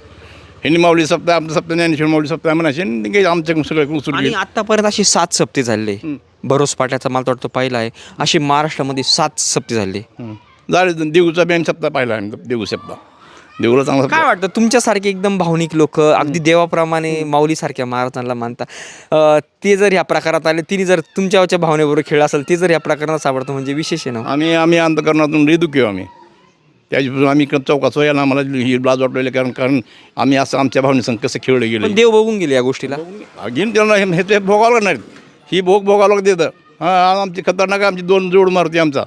ह्यांनी माऊली सप्ताह आमचं सप्ताह ज्ञानेश्वर माऊली सप्ताह म्हणायचे, आमच्या सगळं उचलून. आणि आतापर्यंत असे 7 सप्ते झाले. बरोस पाट्याचा मला वाटतं पहिला आहे, असे महाराष्ट्रामध्ये 7 सप्ते झाले. झाले. देऊचा बँक सप्ताह पाहिला आहे, देऊ सप्ताह. देऊला चांगला. काय वाटतं तुमच्यासारखे एकदम भावनिक लोक अगदी देवाप्रमाणे माऊलीसारख्या महाराजांना मानता, ते जर ह्या प्रकारात आले, तिने जर तुमच्या भावनेबरोबर खेळ असेल, ते जर ह्या प्रकारात सापडतं म्हणजे विशेष आहे ना. आम्ही अंतकरणातून दुःखी आहो आम्ही. त्याच्यापासून आम्ही चौकात यायला आम्हाला ही लाज वाटलेली, कारण आम्ही असं आमच्या भावनेसंग कसं खेळलं गेलं. पण देव बघून गेले या गोष्टीला. घेऊन त्याला हे ते भोगावं लागणार, ही भोगावं देतं. हां आमची खतरनाक आमची 2 जोड मारुती आमचा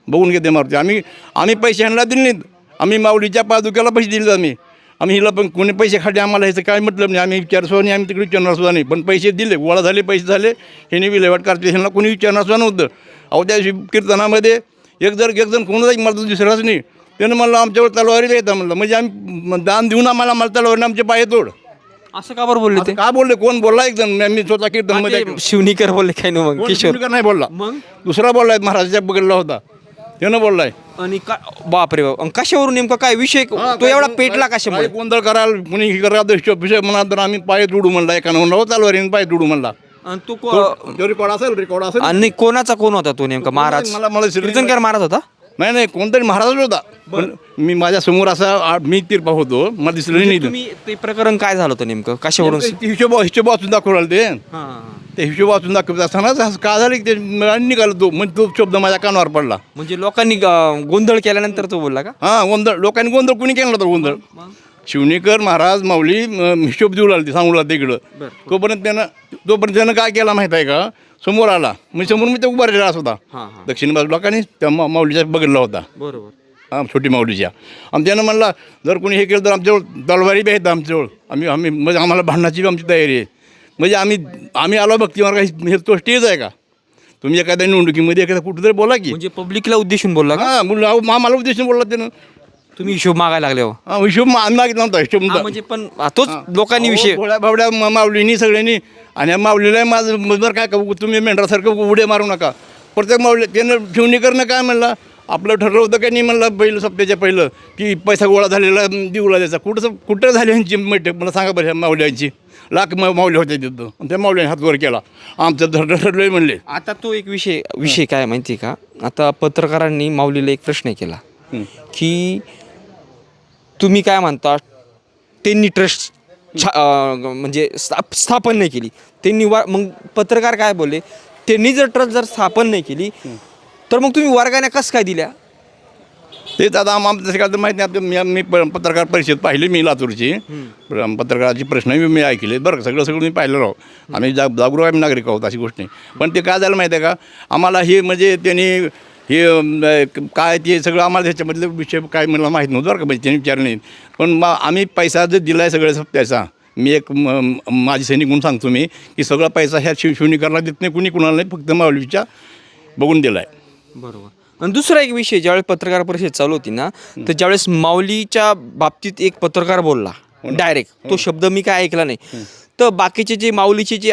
बघून घेते मारुती. आम्ही पैसे ह्यांना दिले नाहीत. आम्ही माऊलीच्या पादुक्याला पैसे दिले. आम्ही हिला पण कोणी पैसे खाल्ले आम्हाला ह्याचं काय मतलब नाही. आम्ही विचारसुद्धा नाही, आम्ही तिकडे विचारणार सुद्धा नाही. पण पैसे दिले, गोळा झाले, पैसे झाले, ह्याने विल्हेवाट करते. ह्यांना कोणी विचारणार सुद्धा नव्हतं. अहो त्या कीर्तनामध्ये एक जण कोणाचा मला दुसराच नाही. त्यानं म्हणलं आमच्यावर तलवारी द्यायचा म्हणलं, म्हणजे आम्ही दान देऊन आम्हाला तलवारीने आमचे पाय तोड. असं का बरं बोलले ते? का बोलले? कोण बोलला? एक जण मी स्वतः कीर्तनमध्ये. शिवनीकर बोलले काय ना, मग किशोर नाही बोलला, मग दुसरा बोललाय महाराजाच्या बघितला होता त्यानं बोललाय. आणि बापरे बाप, कशावरून नेमका काय विषय तो एवढा पेटला कशामुळे? गोंधळ कराल कुणी हे कराल विषय म्हणा तर आम्ही पाय तुडू म्हणला. एका म्हणला चालवारीने पाय तुडू म्हणला. आणि तो रेकॉर्ड असेल. आणि कोणाचा कोण होता तो नेमका? महाराज कीर्तनकार महाराज होता? नाही कोणतरी महाराजच होता. पण मी माझ्या समोर असा मी तिरपा होतो, मला दिसलं नाही. तुम्ही ते प्रकरण काय झालं होतं नेमकं, कशावरून? हिशोब वाचून दाखवला ते हिशोब वाचून दाखवत असताना का झालं की ते निघालं तो, म्हणजे तो शब्द माझ्या कानावर पडला. म्हणजे लोकांनी गोंधळ केल्यानंतर तो बोलला का? हां गोंधळ, लोकांनी गोंधळ कुणी केला होता गोंधळ? शिवनेकर महाराज माऊली हिशोब देऊ लागले, सांगू लागले इकडं. तोपर्यंत त्यानं काय केला माहीत आहे का? समोर आला, म्हणजे समोर मी ते उभा राहिला होता. दक्षिण बाजू लोकांनी त्या माऊलीच्या बघितला होता. बरोबर. हां छोटी माऊलीच्या. आणि त्यानं म्हणला जर कोणी हे केलं तर आमच्याजवळ तलवारी बी आहेत आमच्याजवळ. आम्ही म्हणजे आम्हाला भांडणाची आमची तयारी आहे. म्हणजे आम्ही आलो भक्ती मार्ग. हे तो स्टेज आहे का? तुम्ही एखाद्या निवडणुकीमध्ये एखाद्या कुठेतरी बोला की. म्हणजे पब्लिकला उद्देशून बोलला का? हां बोलला, मला उद्देशून बोलला त्यानं. तुम्ही हिशोब मागायला लागले हो? हां हिशोब आम्ही मागितला नव्हता. हिशोब म्हणजे पण तोच लोकांनी विषय भोळ्या भावड्या माऊलीनी सगळ्यांनी. आणि माऊलीला माझं बरं काय का तुम्ही मेंढरासारखं उड्या मारू नका. प्रत्येक माऊली त्यानं शिवणीकरनं काय म्हणला, आपलं ठरलं होतं का नाही म्हणलं पहिलं सप्त्याच्या पहिलं की पैसा गोळा झालेला देऊला द्यायचा कुठं झाली यांची बैठक मला सांगा बरं ह्या माऊल्यांची लाख माऊली होते तिथं आणि त्या माऊल्याने हातवर केला आमचं ठरलं म्हणले. आता तो एक विषय काय माहिती का, आता पत्रकारांनी माऊलीला एक प्रश्न केला की तुम्ही काय म्हणता त्यांनी ट्रस्ट म्हणजे स्थापन नाही केली त्यांनी मग पत्रकार काय बोलले, त्यांनी जर ट्रस्ट जर स्थापन नाही केली तर मग तुम्ही वर्गाने कसं काय दिल्या? तेच आता आम्हाला तसं काय तर माहीत नाही. आता मी पत्रकार परिषद पाहिली मी लातूरची पत्रकाराची प्रश्न मी ऐकले बरं सगळं मी पाहिलं राहू. आम्ही जागरूक आम्ही नागरिक आहोत अशी गोष्ट नाही. पण ते काय झालं माहिती आहे का, आम्हाला हे म्हणजे त्यांनी हे काय ते सगळं आम्हाला ह्याच्यामधले विषय काय मला माहीत नव्हतं बरं का, म्हणजे त्यांनी विचारलं नाही. पण आम्ही पैसा जर दिला आहे सगळ्या पैसा मी एक माझी सैनिक म्हणून सांगतो मी की सगळा पैसा ह्या शिवणीकरला देत नाही कुणी कुणाला नाही, फक्त माऊलीच्या बघून दिला आहे. बरोबर. आणि दुसरा एक विषय ज्यावेळेस पत्रकार परिषद चालू होती ना तर ज्यावेळेस माऊलीच्या बाबतीत एक पत्रकार बोलला डायरेक्ट, तो शब्द मी काय ऐकला नाही, तर बाकीचे जे माऊलीचे जे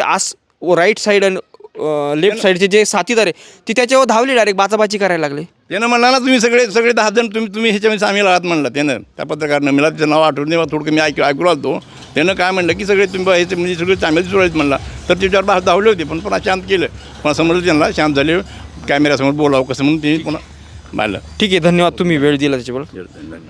राईट साईड आणि लेफ्ट साईडचे जे साथीदार आहे ते त्याच्यावर धावले डायरेक्ट बाचाबाची करायला लागले. त्यानं म्हणला ना तुम्ही सगळे 10 जण तुम्ही ह्याच्यामध्ये सामील आहात म्हणलं त्यानं, त्या पत्रकारानं मला त्याचं नाव आठवून देवा थोडं मी ऐकू आलो. त्यानं काय म्हणलं की सगळे तुम्ही ह्याचे म्हणजे सगळे चांगले जोडायचे म्हणला, तर त्याच्यावर बाहेर धावले होते पण पुन्हा शांत केलं, पुन्हा समजलं त्यांना शांत झाले, कॅमेऱ्यासमोर बोलावं कसं म्हणून त्यांनी पुन्हा मारलं. ठीक आहे, धन्यवाद, तुम्ही वेळ दिला त्याच्याबरोबर. धन्यवाद.